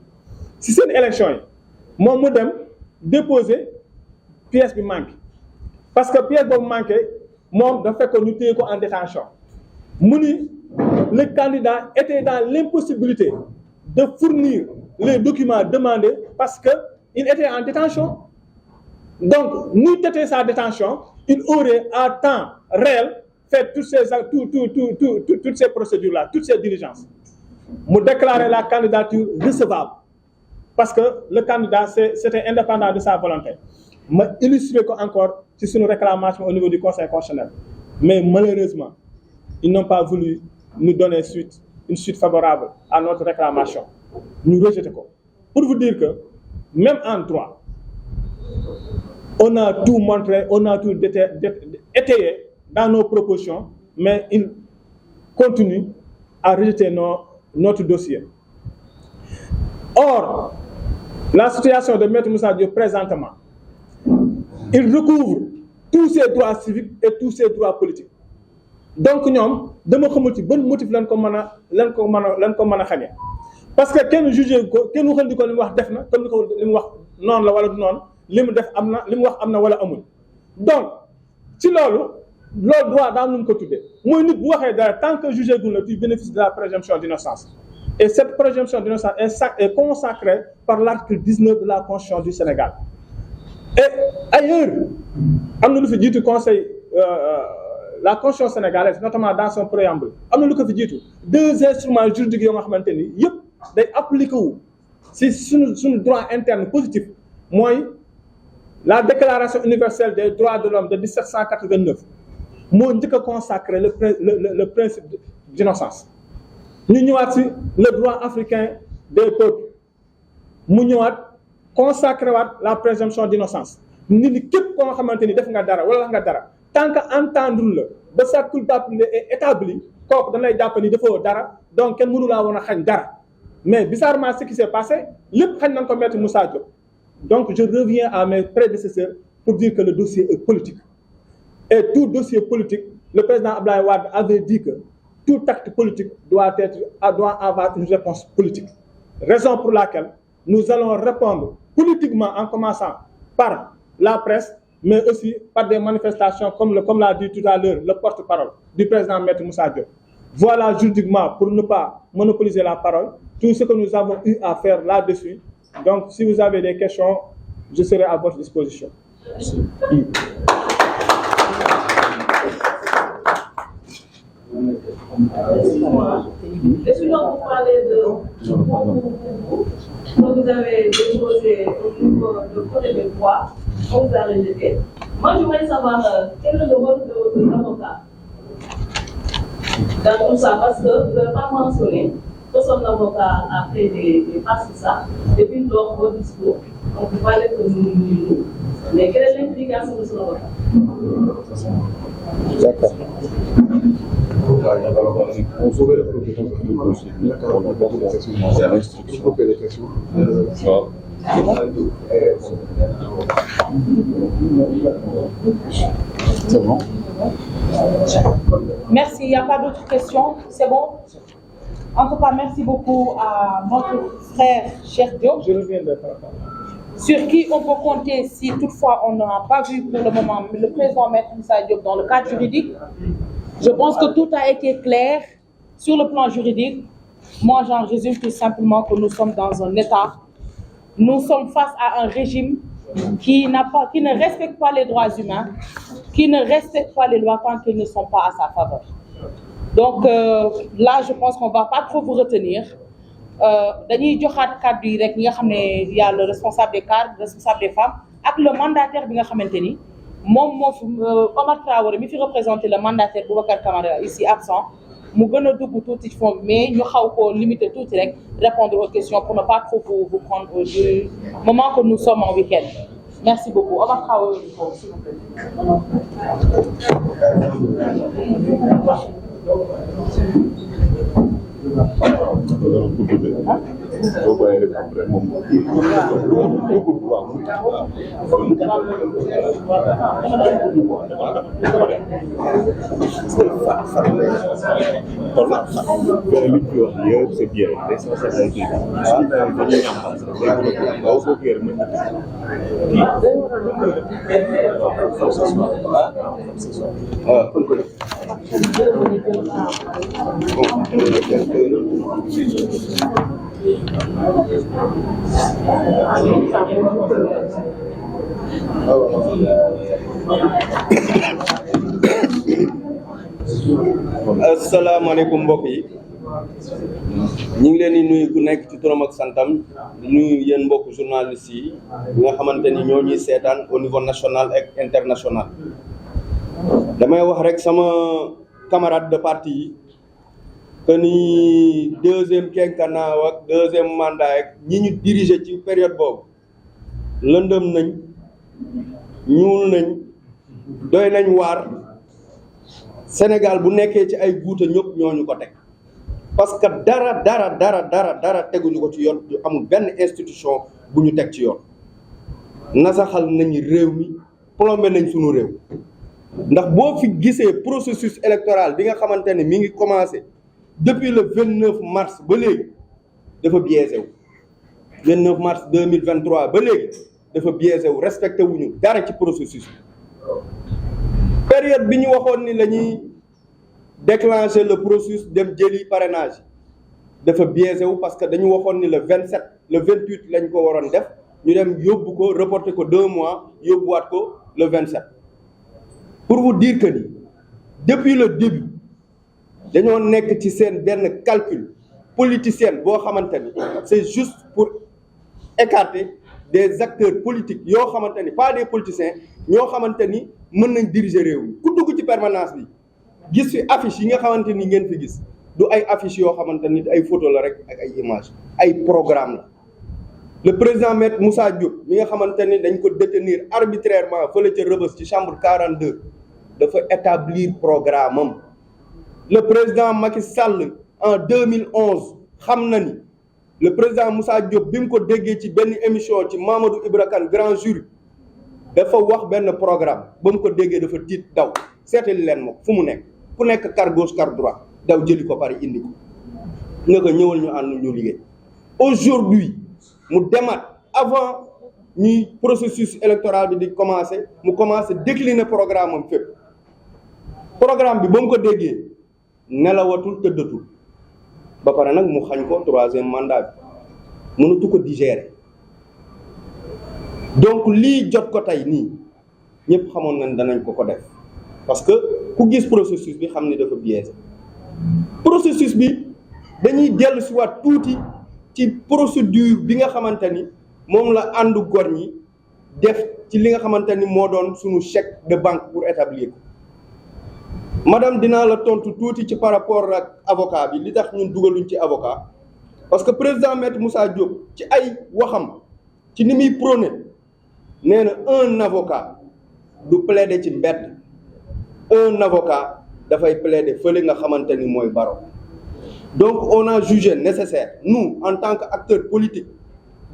si seen élection yi moom mu dem déposer pièce bi manqué parce que pièce boobu manqué moom dafa fekk ñu téye ko en détention mu ni le candidat était dans l'impossibilité de fournir les documents demandés parce que il était en détention donc nous têter sa détention il aurait à temps réel fait toutes ces procédures là toutes ces diligences mu déclarer la candidature recevable parce que le candidat c'était indépendant de sa volonté ma illustré ko encore ci suñu réclamation au niveau du conseil constitutionnel mais malheureusement ils n'ont pas voulu nous donner une suite favorable à notre réclamation ñu rejeté ko pour vous dire que même en droit on a tout montré on a tout étayé dans nos propositions mais ils continuent à rejeter notre dossier. Or la situation de Maître Moussa Diop présentement il recouvre tous ses droits civiques et tous ses droits politiques donc ñoom dama xamul ci ban motif lañ ko mën a xamee parce que kenn jugé ko kenn waxal di ko li mu wax def na comme li mu wax noonu la wala du noonu li mu def am na li mu wax am na wala amul donc ci loolu droit daa am nu mu ko tuddee mooy nit bu waxee dara tant que jugé gul la tu bénéficies de la présomption d'innocence et cette présomption d'innocence est consacrée par l'article 19 de la Constitution du Sénégal. Et ailleurs am na lu fi jiitu conseil la constitution sénégalaise notamment dans son préambule am na lu ko fi jiitu deux instruments juridiques yoo nga xamante ni yëpp day appliqué wu si suñu droit interne positif mooy la déclaration universelle des droits de l'homme de 1789 moo njëkk a consacré le principe d'innocence ñu ñëwaat si le droit africain des peuples mu ñëwaat consacré waat la présomption d'innocence nit ñi képp koo nga xamante ni def nga dara wala nga dara tant que entendre la ba sa culpabilité est établie kooku dañ lay jàpp ni defoo dara donc kenn mënu laa woon a xañ dara mais bizarrement ce qui s'est passé lépp xañ nañ ko Maître Moussa Diop donc je reviens à mes prédécesseurs pour dire que le dossier est politique et tout dossier politique le président Abdoulaye Wade avait dit que tout acte politique doit avoir une réponse politique raison pour laquelle nous allons répondre politiquement en commençant par la presse mais aussi par des manifestations comme l'a dit tout à l'heure le porte-parole du président Maître Moussa Diop. Voilà juridiquement pour ne pas monopoliser la parole tout ce que nous avons eu à faire là-dessus. Donc si vous avez des questions, je serai à votre disposition. Merci. Est-ce que vous parlez de vous avez déposé au niveau de côté de droit, on vous a rejeté. Moi, je voudrais savoir quel est le rôle de l'avocat dans tout ça, parce que vous n'avez pas mentionné que son avocat a fait des passes sur ça depuis lors vos discours. Donc, vous parlez que nous, mais quelle est l'implication de son avocat? D'accord. On saurait le protocole de dossier. C'est l'instruction. C'est bon. Merci, il n'y a pas d'autres questions, c'est bon? En tout cas, merci beaucoup à notre frère Cheikh Diop. Je reviendrai par Sur qui on peut compter si toutefois on n'a pas vu pour le moment le président Maître Moussa Diop dans le cadre juridique. Je pense que tout a été clair sur le plan juridique. Moi, j'en résume tout simplement que nous sommes dans un État. Nous sommes face à un régime qui ne respecte pas les droits humains, qui ne respecte pas les lois tant qu'ils ne sont pas à sa faveur. Donc là, je pense qu'on ne va pas trop vous retenir. Dañuy joxaat kàddu yi rek ñi nga xam ne y a le responsable des cadres, le responsable des femmes ak le mandataire bi nga xamante ni moom moo fi Omar Traoré mi fi représenté le mandataire Boubacar Camara ici absent mu gën a dugg tuuti ci fond mais ñu xaw ko limiter tuuti rek répondre aux questions pour ne pas trop vous prendre du moment que nous sommes en week-end. Merci beaucoup. Omar Traoré, s'il vous plaît. C'est bien. Asalaamaaleykum mbokk yi ñu ngi leen di nuyu ku nekk ci turam ak santam nuyu yéen mbokk journalistes yi nga xamante ni ñoo ñuy seetaan au niveau national et international. damay wax rek sama camarade de parti yi que ni deuxième quinquennat ak deuxième mandat ak ñi ñu diriger ci période boobu lëndëm nañ ñuul nañ doy nañ waar. Sénégal bu nekkee ci ay guuta ñëpp ñooñu ko teg parce que dara teguñu ko ci yoon amul benn institution bu ñu teg ci yoon nasaxal nañu réew mi plombé nañ suñu réew ndax boo fi gisee processus électoral bi nga xamante ne mi ngi commencé depuis le 29 mars ba léegi dafa biaisé wu 29 mars 2023 ba léegi dafa biaisé wu respecté wuñu dara ci processus bi période bi ñu waxoon ni la ñuy déclencher le processus dem jëli parrainage dafa biaisé wu parce que dañu waxoon ni le 27 le 28 lañ ko waroon def ñu dem yóbbu ko reporter ko 2 mois yóbbuwaat ko le 27. pour vous dire que ni depuis le début dañoo nekk ci seen benn calcul politicien boo xamante ni c'est juste pour écarter des acteurs politiques yoo xamante ni pas des politiciens ñoo xamante ni mën nañ diriger réew mi ku dugg ci permanence bi gis fi affiche yi nga xamante ni ngeen fi gis du ay affiche yoo xamante ni ay photo la rek ak ay image ay programme la. Le président Maître Moussa Diop mi nga xamante ni dañ ko détenir arbitrairement fële ca Rebeuss ci chambre 42 dafa établir programme am. Le président Macky Sall en 2011 xam na ni le président Moussa Diop bi mu ko déggee ci benn émission ci Mamadou Ibra Kane grand jury dafa wax benn programme ba mu ko déggee dafa tiit daw seetali leen moom fu mu nekk ku nekk car gauche car droite daw jëli ko pare indi ko nga ko ñëwal ñu ànd ñu liggéey. Aujourd'hui mu demaat avant ñuy processus électoral bi di commencer mu commencer décliner programme am fépp programme bi ba mu ko déggee nelawatul tëddatul ba pare nag mu xañ ko 3e mandat bi mënatu ko digérer. Donc lii jot ko tey nii ñëpp xamoon nañ danañ ko def parce que ku gis processus bi xam ni dafa biaisé processus bi dañuy dellu si waat tuuti ci procédure bi nga xamante ni moom la àndu gor ñi def ci li nga xamante ni moo doon suñu chèque de banque pour établir ko. Madame dinaa la tontu tuuti ci par rapport ak avocat bi li tax ñun dugaluñ ci avocat parce que président Maître Moussa Diop ci ay waxam ci ni muy prôné nee na un avocat du plaider ci mbedd un avocat dafay plaider fële nga xamante ni mooy baro. Donc on a jugé nécessaire nous en tant qu'acteurs politiques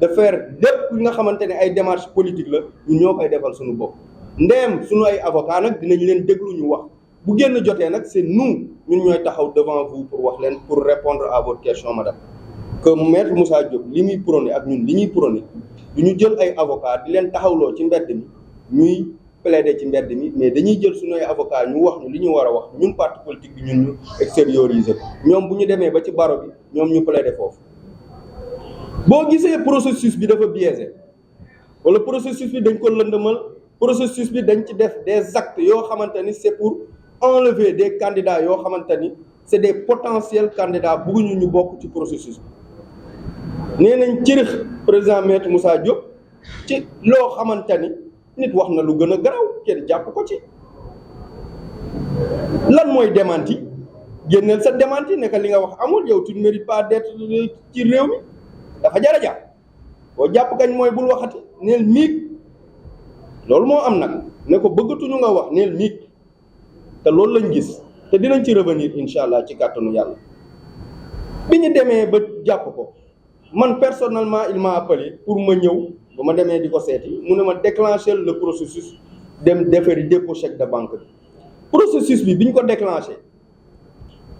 de faire lépp li nga xamante ne ay démarches politiques la ñu ñoo koy defal suñu bopp. Ndeem suñu ay avocats nag dinañ leen déglu ñu wax bu génn jotee nag c'est nous ñun ñooy taxaw devant vous pour wax leen pour répondre à votre question madame. Que maître Moussa Diop li muy prôné ak ñun li ñuy prôné du ñu jël ay avocats di leen taxawloo ci mbedd mi ñuy plaider ci mbedd mi mais dañuy jël suñu ay avocats ñu wax ñu li ñu war a wax ñun parti politique bi ñun ñu extérioriser ko ñoom bu ñu demee ba ci baro bi ñoom ñu plaider foofu. boo gisee processus bi dafa biaisé wala processus bi dañ ko lëndëmal processus bi dañ ci def des actes yoo xamante ni c'est pour enlever des candidats yoo xamante ni c'est des potentiels candidats bëgguñu ñu bokk ci processus bi. nee nañ cërëx président maître Moussa Diop ci loo xamante ni nit wax na lu gën a garaaw kenn jàpp ko ci lan mooy démenti génneel sa démenti ne que li nga wax amul yow tu ne mérites pas d'être ci réew mi dafa jar a jàpp boo jàpp kañ mooy bul waxati neel miig loolu moo am nag ne ko bëggatuñu nga wax neel miig te loolu lañ gis te dinañ ci revenir incha allah ci kàttanu yàlla. bi ñu demee ba jàpp ko man personnellement il m'a appelé pour ma ñëw ba ma demee di ko seeti mu ne ma déclencher le processus dem defari dépôt chèque de banque bi. processus bi ñu ko déclenché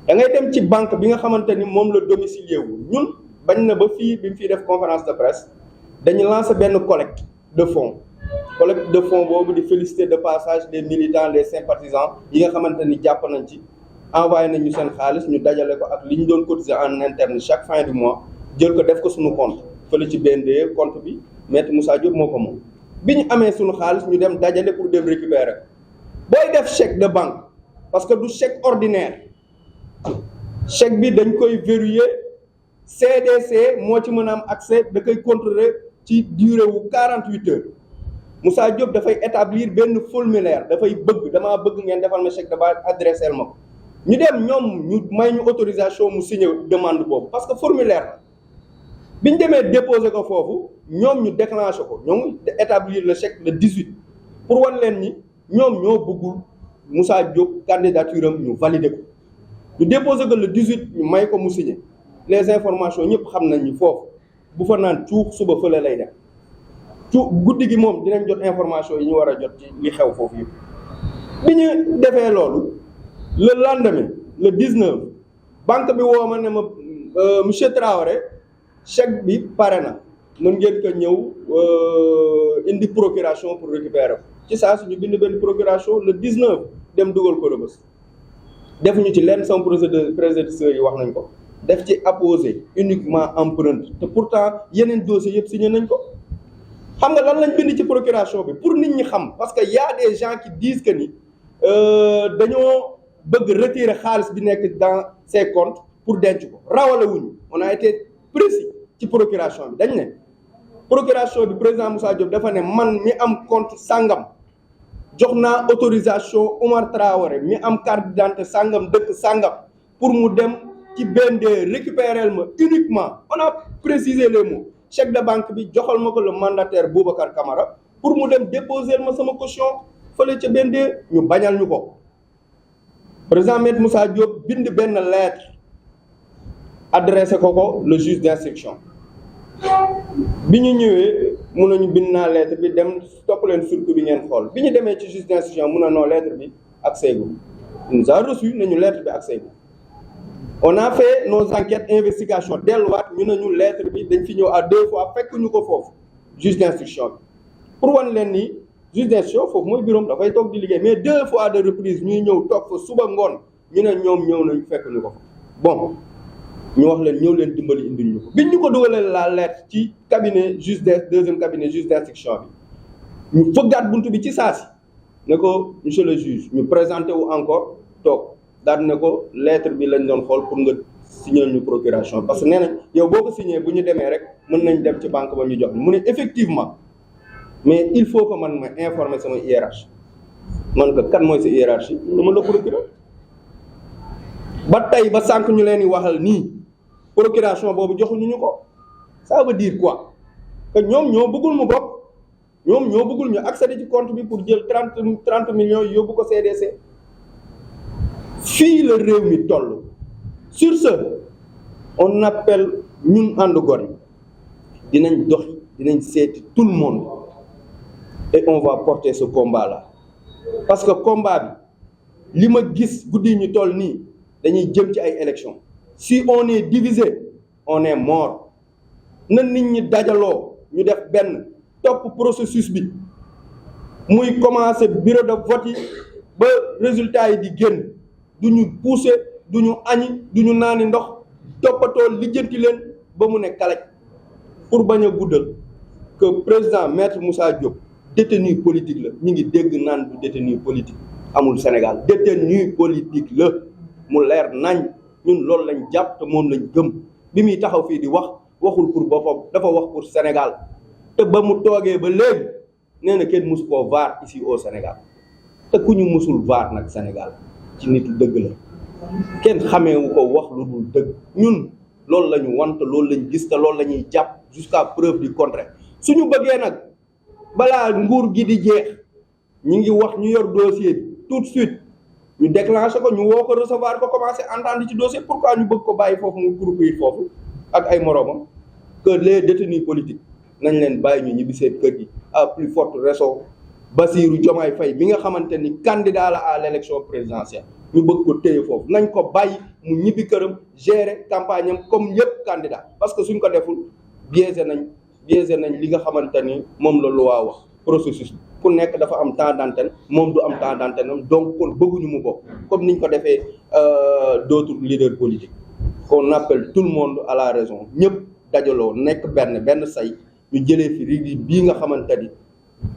da ngay dem ci banque bi nga xamante ni moom la domicilié wu ñun bañ na ba fii bi mu fiy def conférence de presse dañu lancé benn collecte de fonds boobu di féliciter de passage les militants les sympathisants yi nga xamante ni jàpp nañ ci envoyé nañ ñu seen xaalis ñu dajale ko ak li ñu doon cotiser en interne chaque fin du mois jël ko def ko suñu compte fële ci BND compte bi maître Moussa Diop moo ko moom. bi ñu amee suñu xaalis ñu dem dajale pour dem récupérer booy def chèque de banque parce que du chèque ordinaire chèque bi dañ koy verrouiller CDC moo ci mën a am accès da koy contrôler ci durée wu 48 heures Moussa Diop dafay établir benn formulaire dafay damaa bëgg ngeen defal ma chèque de banque adressé ma ko ñu dem ñoom ñu may ñu autorisation mu signer demande boobu parce que formulaire la bi ñu demee déposer ko foofu ñoom ñu déclenché ko ñoom établir le chèque le 18 pour wan leen ni ñoom ñoo bëggul Moussa Diop candidature am ñu valider ko ñu déposer ko le 18 ñu may ko mu signer les informations ñëpp xam nañ ni foofu bu fa naan cuux suba fële lay def cuux guddi gi moom dinañ jot information yi ñu war a jot ci li xew foofu yëpp. bi ñu defee loolu le lendemain le 19 banque bi woo ma ne ma monsieur Traoré chèque bi pare na mën ngeen ko ñëw indi procuration pour récupérer ko ci saa suñu bind benn procuration le 19 dem dugal ko Rebeuss defuñu ci lenn sama prédécesseurs yi wax nañ ko def ci apposé uniquement empreinte te pourtant yeneen dossiers yëpp signé nañ ko. xam nga lan lañ bind ci procuration bi pour nit ñi xam parce que y a des gens qui disent que ni dañoo bëgg retirer xaalis bi nekk dans ces comptes pour denc ko rawale wuñu on a été précis ci procuration bi dañ ne procuration bi président Moussa Diop dafa ne man mi am compte sangam jox naa autorisation Oumar Traoré mi am carte d'identité sangam dëkk sangam pour mu dem ci BND récupérer ma uniquement on a précisé les mots chèque de banque bi joxal ma ko le mandataire Boubacar Camara pour mu dem déposer ma sama caution fële ca BND ñu bañal ñu ko président maître Moussa Diop bind benn lettre adressé ko le juge d'instruction bi ñu ñëwee mun nañu bind naa lettre bi dem topp leen surtout bi ngeen xool bi ñu demee ci juge d'instruction mun na noo lettre bi ak seegu nous a reçu nañu lettre bi ak seegu on a fait nos enquêtes investigation delluwaat ñu nañu lettre bi dañ fi ñëw à 2 fois fekk ñu ko foofu juge d'instruction bi pour wan leen ni juge d'instruction foofu mooy bureau dafay toog di liggéey mais 2 fois de reprise ñuy ñëw toog fa suba ngoon ñu ne ñoom ñëw nañ fekk ñu ko fa bon ñu wax leen ñëw leen dimbali indil ñu ko biñ ñu ko dugalee la lettre ci cabinet juge deuxième cabinet juge d'instruction bi ñu fëggaat buntu bi ci saasi ne ko monsieur le juge ñu présenté wu encore toog daal ne ko lettre bi lañ doon xool pour nga signer ñu procuration parce que nee nañ yow boo ko signé bu ñu demee rek mën nañ dem ci banque ba ñu jox mu ne effectivement mais il faut que man ma informer sama hiérarchie man ko kan mooy sa hiérarchie dama la procureur ba tey ba sànq ñu leen di waxal nii procuration boobu joxuñu ñu ko ça veut dire quoi que ñoom ñoo bëggul mu bokk ñoom ñoo bëggul ñu accéder ci compte bi pour jël 30 millions yóbbu ko CDC fii la réew mi toll. Sur ce, on appelle ñun ànd gor yi dinañ doxi dinañ seeti tout le monde et on va porter ce combat là parce que combat bi li ma gis guddi ñu toll nii dañuy jëm ci ay élections. Si on est divisé on est mort na nit ñi dajaloo ñu def benn topp processus bi muy commencer bureau de vote yi ba résultat yi di génn du ñu pousser du ñu añi du ñu naani ndox toppatoo lijjanti leen ba mu ne kalaj pour bañ a guddal que président maître Moussa Diop détenu politique la ñu ngi dégg naan du détenu politique amul Sénégal détenu politique la mu leer nañ ñun loolu lañ jàpp te moom lañ gëm bi muy taxaw fii di wax waxul pour boppam dafa wax pour Sénégal te ba mu toogee ba léegi nee na kenn musu koo vaar ici au Sénégal te ku ñu musul vaar nag Sénégal ci nitu dëgg la kenn xameewu ko wax lu dul dëgg ñun loolu la ñu want loolu lañ gis te loolu la ñuy jàpp jusqu'à preuve du contraire suñu bëggee nag balaa nguur gi di jeex ñi ngi wax ñu yor dossier bi tout de suite ñu déclenché ko ñu woo ko recevoir ko commencé entendre ci dossier pourquoi ñu bëgg ko bàyyi foofu mu groupe foofu ak ay moroomam que les détenus politiques nañ leen bàyyi ñu ñibbi seen kër gi à plus forte raison Bassirou Diomaye Faye bi nga xamante ni candidat la à l'élection présidentielle ñu bëgg ko téye foofu nañ ko bàyyi mu ñibbi këram gérer campagne am comme yëpp candidat parce que suñ ko deful biaisé nañ li nga xamante ni moom la loi wax processus ku nekk dafa am temps d'antenne moom du am temps d'antenne am donc kon bëgguñu mu bokk comme niñ ko defee d'autres leaders politiques qu'on appelle tout le monde à la raison ñëpp dajaloo nekk benn say ñu jëlee fi rigi bii nga xamante ni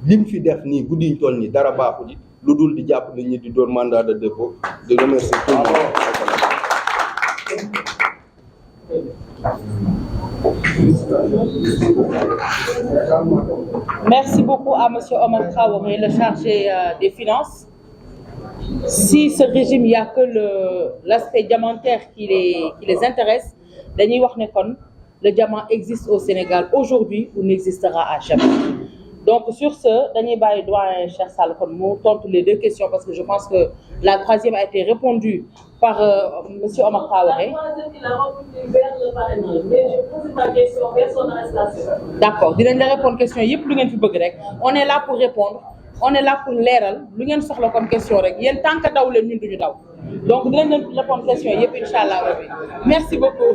lim fi def nii guddiñ toll nii dara baaxu ji lu dul di jàpp nit ñi di doon mandat de dépôt de remercier tout le monde. Merci beaucoup à Monsieur Omar Traoré, le chargé des finances. Si ce régime, il n'y a que l'aspect diamantaire qui les intéresse, dañuy wax ne kon le diamant existe au Sénégal aujourd'hui ou n'existera à jamais. Donc sur ce, dañuy bàyyi doyen Cheikh Sall kon mu tontu les deux questions parce que je pense que la troisième a été répondue par Monsieur Omar Traoré. La troisième, il a répondu vers le parrainage, mais je pose ma question vers son arrestation. D'accord, dinañ la répondre question yëpp lu ngeen fi bëgg rek. On est là pour répondre, on est là pour leeral lu ngeen soxla comme question rek yéen tant que daw leen ñun duñu daw. Donc dinañ leen répondre question yëpp inchallah rabbi. Merci beaucoup.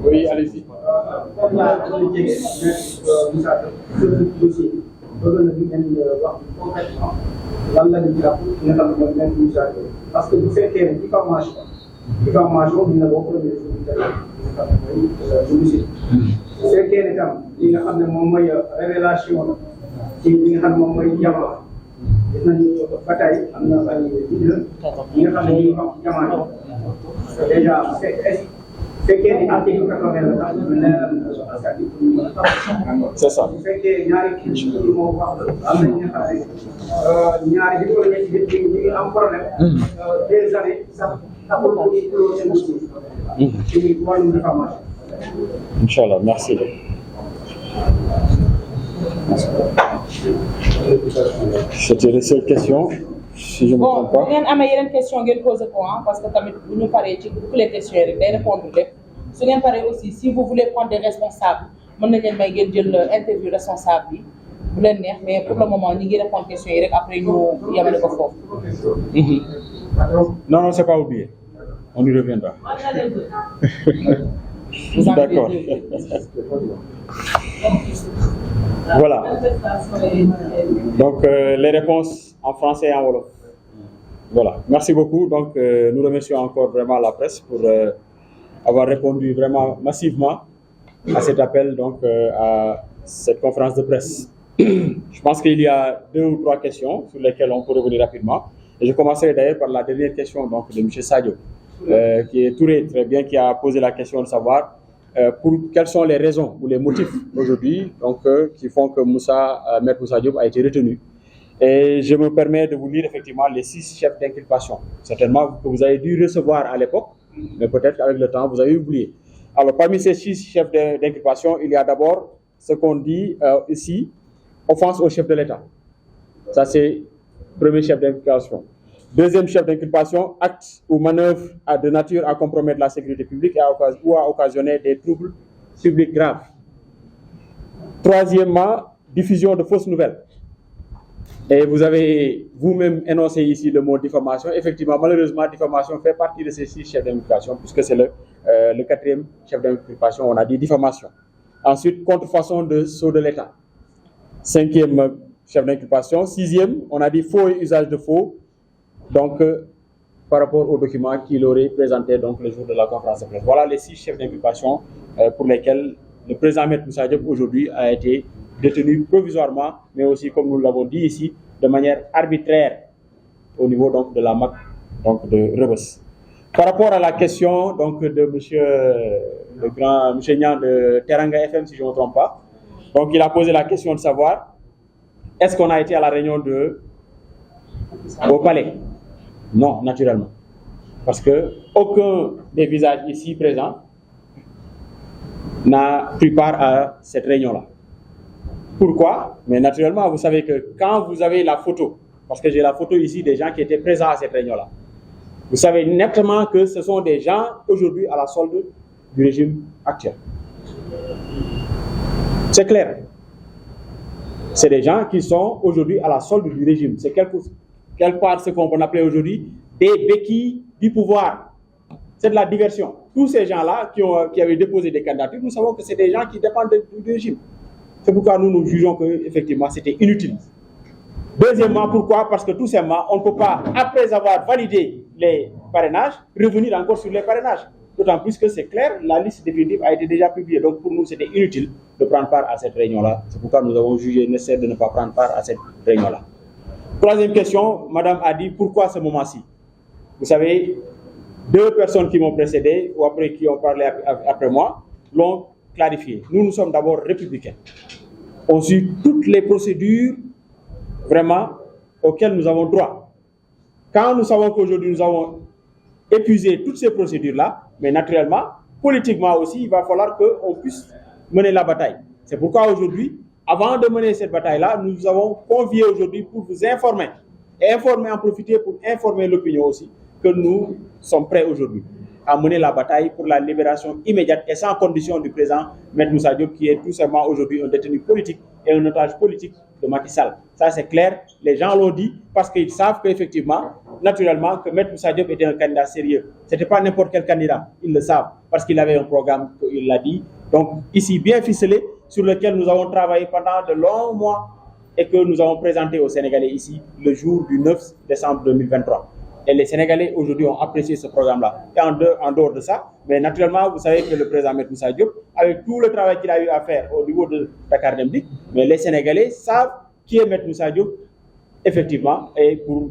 Oui, allez-y. Parce que bu fekkee ne diffamation dina bokk bu fekkee ne tam li nga xam ne moom mooy révélation la ci li nga xam ne moom mooy jamono gis nañu ba tey am na ay vidéo yi nga xam ne ñu am jamono déjà fekkee ni article 80 la tax ñu leeral askan bi pour ñu mën a tax. C'est ça. bu fekkee ñaari kii yi moo wax am na ñi nga xam ne ñaari bi wala ñetti bi ñu ngi am problème. des années sax taxul ko ci seen suuf. ci wàllum diffamation. Inch'Allah, merci. C'était la seule question, si je ne me trompe Bon, pas. bu ngeen amee yeneen question ngeen posé ko parce que tamit bu ñu paree ci toutes les questions yi rek day répondre lépp su ngeen paree aussi si vous voulez prendre des responsables mën nañ leen may ngeen jël interview responsable bi bu leen neex mais pour le moment ñi ngi répondre questions yi rek après ñu yemale ko foofu. Non, non, c'est pas oublié. On y reviendra. Vous en avez D'accord. deux. Voilà. Donc, les réponses en français et en wolof. Voilà. Merci beaucoup. Donc, nous remercions encore vraiment la presse pour avoir répondu vraiment massivement à cet appel, donc à cette conférence de presse. Je pense qu'il y a 2 ou 3 questions sur lesquelles on peut revenir rapidement. Et je commencerai d'ailleurs par la dernière question donc, de M. Sadio, qui est Touré, très bien, qui a posé la question de savoir pour quelles sont les raisons ou les motifs aujourd'hui donc, qui font que Maître Moussa Diop a été retenu Et je me permets de vous lire effectivement les 6 chefs d'inculpation. Certainement que vous avez dû recevoir à l'époque, mais peut-être qu'avec le temps, vous avez oublié. Alors, parmi ces 6 chefs d'inculpation, il y a d'abord ce qu'on dit ici, offense au chef de l'État. Ça, c'est le premier chef d'inculpation. Deuxième chef d'inculpation, acte ou manœuvre de nature à compromettre la sécurité publique ou à occasionner des troubles publics graves. Troisièmement, diffusion de fausses nouvelles. Et vous avez vous-même énoncé ici le mot diffamation. Effectivement, malheureusement, diffamation fait partie de ces 6 chefs d'inculpation, puisque c'est le 4e chef d'inculpation, on a dit diffamation. Ensuite, contrefaçon de sceau de l'État. 5e chef d'inculpation. 6e, on a dit faux et usage de faux. Donc, par rapport aux documents qu'il aurait présentés donc, le jour de la conférence de presse. Voilà les 6 chefs d'inculpation pour lesquels le président Maître Moussa Diop aujourd'hui a été détenu provisoirement, mais aussi, comme nous l'avons dit ici, de manière arbitraire au niveau donc, de la MAC donc, de Rebeuss. Par rapport à la question donc, de monsieur Niang de Teranga FM, si je ne me trompe pas, donc il a posé la question de savoir est-ce qu'on a été à la réunion au palais? Non, naturellement. Parce que aucun des visages ici présents n'a pris part à cette réunion-là. Pourquoi? Mais naturellement, vous savez que quand vous avez la photo, parce que j'ai la photo ici des gens qui étaient présents à cette réunion-là, vous savez nettement que ce sont des gens aujourd'hui à la solde du régime actuel. C'est clair. C'est des gens qui sont aujourd'hui à la solde du régime. C'est quelque part ce qu'on peut appeler aujourd'hui des béquilles du pouvoir. C'est de la diversion. Tous ces gens-là qui avaient déposé des candidatures, nous savons que c'est des gens qui dépendent du régime. C'est pourquoi nous jugeons qu'effectivement c'était inutile. Deuxièmement, pourquoi? Parce que tout simplement, on ne peut pas, après avoir validé les parrainages, revenir encore sur les parrainages. D'autant plus que c'est clair, la liste définitive a été déjà publiée. Donc pour nous, c'était inutile de prendre part à cette réunion-là. C'est pourquoi nous avons jugé nécessaire de ne pas prendre part à cette réunion-là. Troisième question, madame a dit pourquoi ce moment-ci? Vous savez, 2 personnes qui m'ont précédé, ou après qui ont parlé après moi, l'ont clarifié. Nous sommes d'abord républicains. On suit toutes les procédures vraiment auxquelles nous avons droit. Quand nous savons qu'aujourd'hui nous avons épuisé toutes ces procédures-là, mais naturellement, politiquement aussi, il va falloir qu'on puisse mener la bataille. C'est pourquoi aujourd'hui, avant de mener cette bataille-là, nous avons convié aujourd'hui pour vous informer, et en profiter pour informer l'opinion aussi, que nous sommes prêts aujourd'hui à mener la bataille pour la libération immédiate et sans condition du président Maître Moussa Diop, qui est tout simplement aujourd'hui un détenu politique et un otage politique de Macky Sall. Ça c'est clair, les gens l'ont dit parce qu'ils savent qu'effectivement, naturellement, que Maître Moussa Diop était un candidat sérieux. Ce n'était pas n'importe quel candidat, ils le savent, parce qu'il avait un programme, il l'a dit. Donc ici, bien ficelé, sur lequel nous avons travaillé pendant de longs mois et que nous avons présenté aux Sénégalais ici le jour du 9 décembre 2023. Et les Sénégalais aujourd'hui ont apprécié ce programme-là. Et en dehors de ça, mais naturellement, vous savez que le président Maître Moussa Diop, avec tout le travail qu'il a eu à faire au niveau de Dakar Dem Dikk, mais les Sénégalais savent qui est Maître Moussa Diop, effectivement, et pour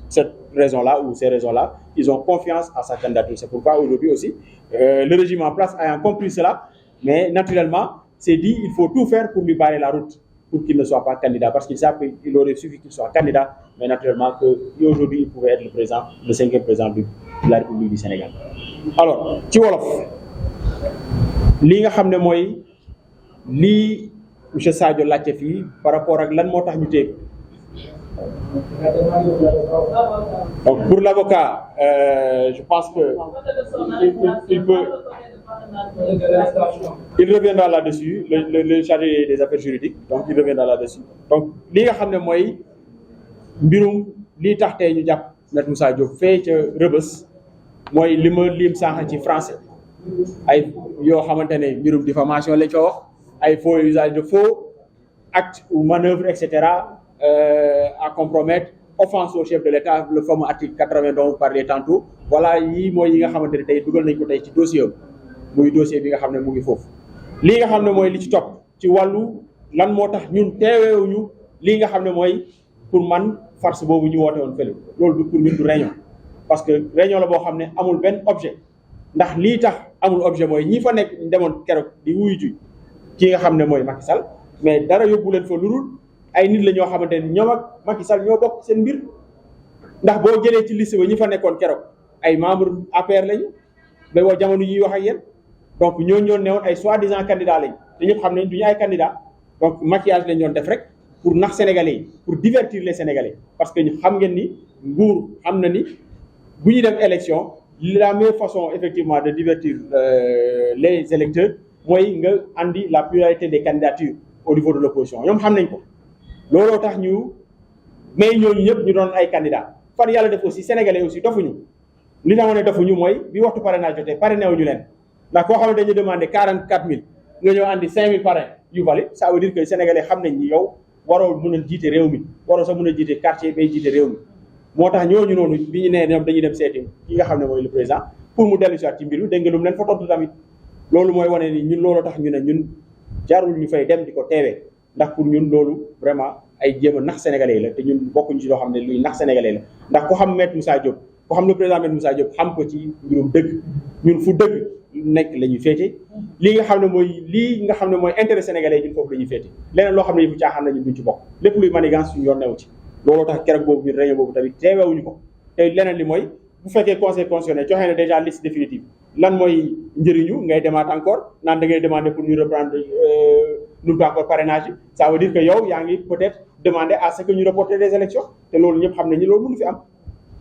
cette raison-là ou ces raisons-là, ils ont confiance à sa candidature. C'est pourquoi aujourd'hui aussi, le régime en place a compris cela, mais naturellement, c'est dit, il faut tout faire pour lui barrer la route, pour qu'il ne soit pas candidat, parce qu'ils savent qu'il aurait suffi qu'il soit candidat, mais naturellement qu'aujourd'hui, il pouvait être le président, le 5e président de la République du Sénégal. Alors, ci wolof, li nga xam ne mooy lii monsieur Sadio laajte fii par rapport ak lan moo tax ñu téye. Donc pour l'avocat, je pense que il reviendra là-dessus, le chargé des affaires juridiques, donc il reviendra là-dessus. Donc li nga xam ne mooy mbirum lii tax tey ñu jàpp Maître Moussa Diop fee ca Rebeuss mooy li ma lim sànq ci français ay yoo xamante ne mbirum diffamation lañ ko wax ay faux usage de faux acte ou manœuvre etc. À compromettre, offense au chef de l'État, le fameux article 80 dont vous parlez tantôt. Voilà yii mooy yi nga xamante ne tey dugal nañ ko tey ci dossier muy dossier bi nga xam ne mu ngi foofu. lii nga xam ne mooy li ci topp ci wàllu lan moo tax ñun teeweewuñu lii nga xam ne mooy pour man farce boobu ñu woote woon fële loolu du pour ñun du réunion parce que réunion la boo xam ne amul benn objet ndax lii tax amul objet mooy ñi fa nekk demoon keroog di wuyu ji ki nga xam ne mooy Macky Sall mais dara yóbbu leen fa lu dul ay nit la ñoo xamante ne ñoom ak Macky Sall ñoo bokk seen mbir ndax boo jëlee ci liste ba ñi fa nekkoon keroog ay membre APR lañu ba woo jamono yi wax ak yéen donc ñoo ñoo newoon ay soi-disant candidats lañu te ñëpp xam ne duñu ay candidats donc maquillage lañ doon def rek pour nax sénégalais yi pour divertir les sénégalais parce que ñu xam ngeen ni nguur xam na ni bu ñu dem élection la meilleure façon effectivement de divertir les électeurs mooy nga andi la pluralité des candidatures au niveau de l'opposition ñoom xam nañ ko looloo tax ñu mais ñooñu ñëpp ñu doon ay candidats fan yàlla def aussi sénégalais aussi dofuñu li nga xam ne dofuñu mooy bi waxtu parrainage jotee parrainé wuñu leen ndax koo xam ne dañu demandé 44000 nga ñëw andi 5000 parrains yu valide ça veut dire que sénégalais xam nañ ni yow waroo mën a jiite réew mi waroo sax mën a jiite quartier bay jiite réew mi moo tax ñooñu noonu bi ñu nee ñoom dañuy dem seeti ki nga xam ne mooy le président pour mu dellu si waat ci mbir mi dégg nga lu mu leen fa tontu tamit loolu mooy wane ni ñun loolu tax ñu ne ñun jarul ñu fay dem di ko teewee ndax pour ñun loolu vraiment ay jéem a nax sénégalais la te ñun bokkuñu ci loo xam ne luy nax sénégalais la ndax ko xam Maître Moussa Diop ko xam le président Maître Moussa Diop xam ko ci mbirum dëgg ñun fu dëgg nekk la ñuy féete lii nga xam ne mooy intérêt sénégalais ñun foofu la ñuy féete leneen loo xam ne yëfu caaxaan la ñun duñ ci bokk lépp luy manigance suñu yoon newu ci looloo tax keroog boobu ñun réunion boobu tamit teewewuñu ko te leneen li mooy bu fekkee conseil constitutionnel joxe na déjà liste définitive lan mooy njëriñu ngay demaat encore naan da ngay demander pour ñu reprendre nous encore parrainage yi ça veut dire que yow yaa ngi peut-être demander à ce que ñu reporter des élections te loolu ñëpp xam nañu loolu mënu fi am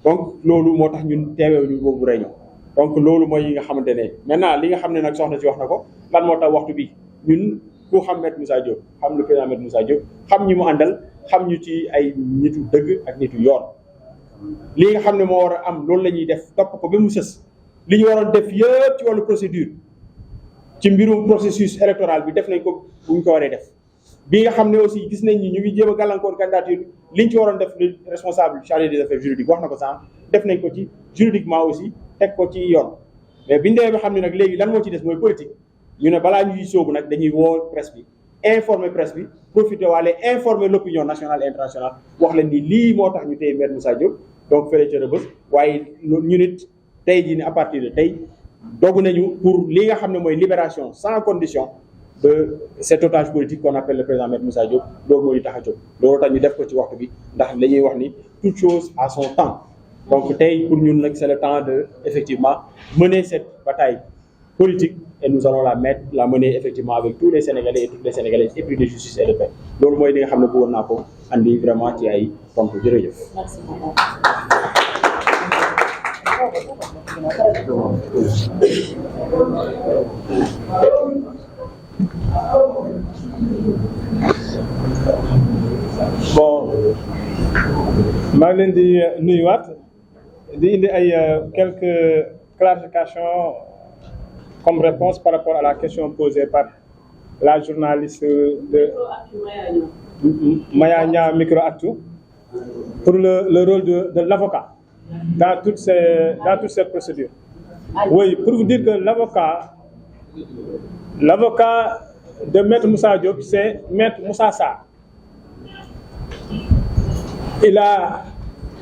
donc loolu moo tax ñun teewewuñu boobu réunion donc loolu mooy yi nga xamante ne maintenant li nga xam ne nag soxna si wax na ko lan moo tax waxtu bi ñun ku xam Maître Moussa Diop xam le président Maître Moussa Diop xam ñi mu àndal xam ñu ci ay nitu dëgg ak nitu yoon li nga xam ne moo war a am loolu la ñuy def topp ko ba mu sës li ñu waroon def yëpp ci wàllu procédure ci mbirum processus électoral bi def nañ ko bu ñu ko waree def bi nga xam ne aussi gis nañ ni ñu ngi jéem a gàllankoor candidature liñ ci waroon def le responsable chargé des affaires juridiques wax na ko sànq def nañ ko ci juridiquement aussi teg ko ci yoon mais biñu demee ba xam ne nag léegi lan moo ci des mooy politique ñu ne balaa ñuy sóobu nag dañuy woo presse bi informer presse bi profité waale informer l'opinion nationale et internationale wax leen ni lii moo tax ñu téye Maître Moussa Diop donc fële ca Rebeuss waaye ñu nit tey jii ni à partir de tey dogu nañu pour li nga xam ne mooy libération sans condition de cet otage politique qu'on appelle le président Maître Moussa Diop loolu moo ñu tax a jóg loolu tax ñu def ko ci waxtu bi ndax la ñuy wax ni toute chose à son temps donc tey pour ñun nag c'est le temps de effectivement mener cette bataille politique et nous allons la mener effectivement avec tous les Sénégalais et toutes les Sénégalaises épris de justice et de paix loolu mooy li nga xam ne bëggoon naa ko andi vraiment ci ay tontu jërëjëf. Merci. Bon maa ngi leen di nuyuwaat di indi ay quelques clarifications comme réponse par rapport à la question posée par la journaliste de Maya Nia Microactu pour le rôle de l'avocat dans toutes ces procédures. Oui, pour vous dire que l'avocat de Maître Moussa Diop, c'est Maître Moussa Sarr. Il a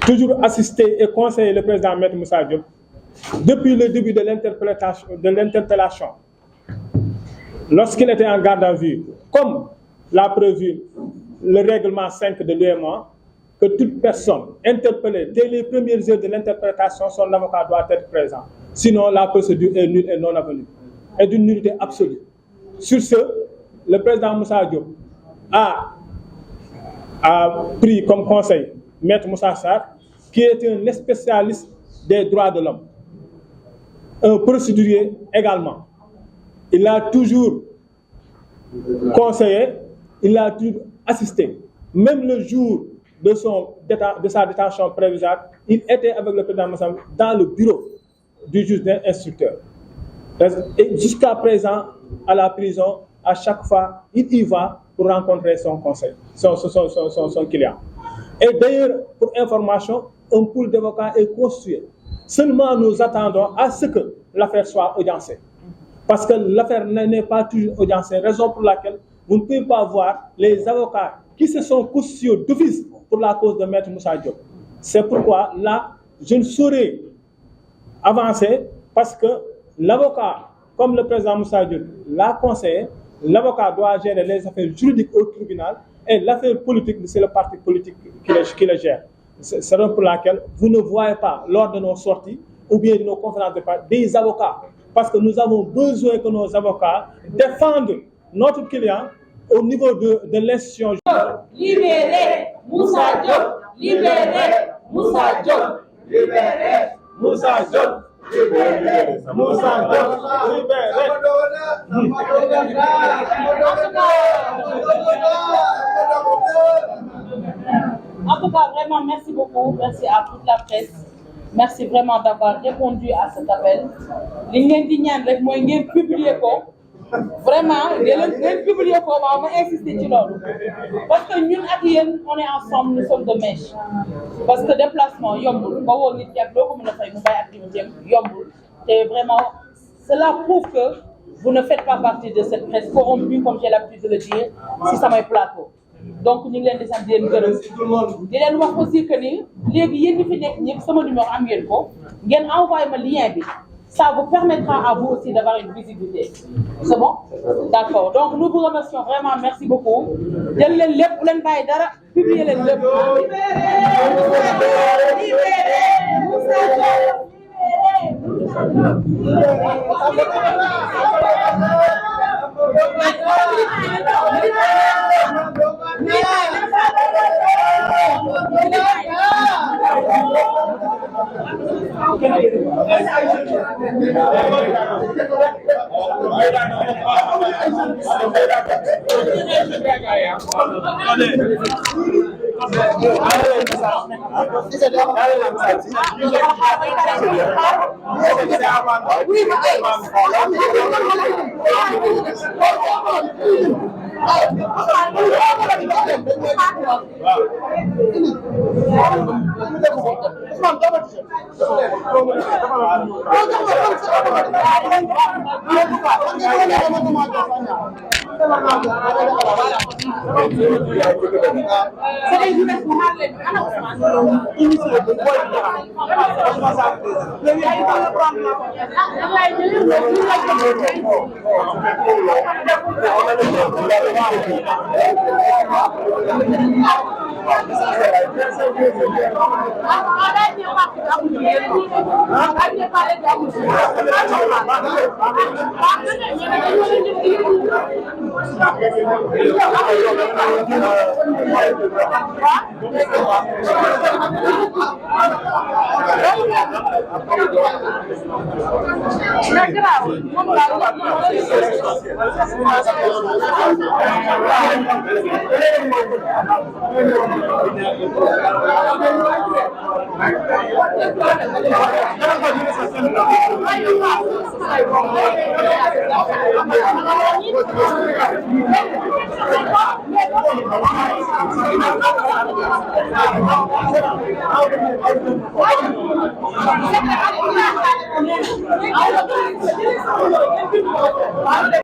toujours assisté et conseillé le président Maître Moussa Diop depuis le début de l'interpellation. Lorsqu'il était en garde à vue, comme l'a prévu le règlement 5 de l'UEMOA, que toute personne interpellée dès les premières heures de l'interprétation, son avocat doit être présent. Sinon, la procédure est nulle et non avenue, et d'une nullité absolue. Sur ce, le président Moussa Diop a pris comme conseil Maître Moussa Sarr, qui est un spécialiste des droits de l'homme, un procédurier également. Il a toujours conseillé, il a toujours assisté. Même le jour de sa détention provisoire, il était avec le président Moussa Diop dans le bureau du juge instructeur. Et jusqu'à présent, à la prison, à chaque fois, il y va pour rencontrer son conseil, son client. Et d'ailleurs, pour information, un pool d'avocats est constitué. Seulement, nous attendons à ce que l'affaire soit audiencée. Parce que l'affaire n'est pas toujours audiencée, raison pour laquelle vous ne pouvez pas voir les avocats qui se sont constitués d'office pour la cause de Maître Moussa Diop. C'est pourquoi là, je ne saurais avancer parce que l'avocat, comme le président Moussa Diop l'a conseillé, l'avocat doit gérer les affaires juridiques au tribunal Et l'affaire politique, c'est le parti politique qui le gère. C'est pour laquelle vous ne voyez pas, lors de nos sorties ou bien de nos conférences de presse, des avocats. Parce que nous avons besoin que nos avocats défendent notre client au niveau de l'institution. Libérez Moussa Diop! Libérez Moussa Diop! Libérez Moussa Diop! Libérez Moussa Diop! Libérez! En tout cas, vraiment, merci beaucoup. Merci à toute la presse. Merci vraiment d'avoir répondu à cet appel. Li ngeen di ñaan rek mooy ngeen publier ko. Vraiment, ngeen publier ko, ma insister ci loolu. Parce que ñun ak yéen, on est ensemble, nous sommes de mèche. Parce que déplacement yombul, ba woo nit ak loo ko mën a fay mu bàyyi activité yombul. Et vraiment, cela prouve que vous ne faites pas partie de cette presse corrompue, comme j'ai l'habitude de le dire, si samay plateau. Donc ñu ngi leen di sant di leen gërëm di leen wax aussi que ni léegi yéen ñi fi nekk ñëpp sama numéro am ngeen ko ngeen envoyé ma lien bi ça vous permettra à vous aussi d'avoir une visibilité c'est bon d'accord donc nous vous remercions vraiment merci beaucoup jël leen lépp bu leen bàyyi dara publier leen lépp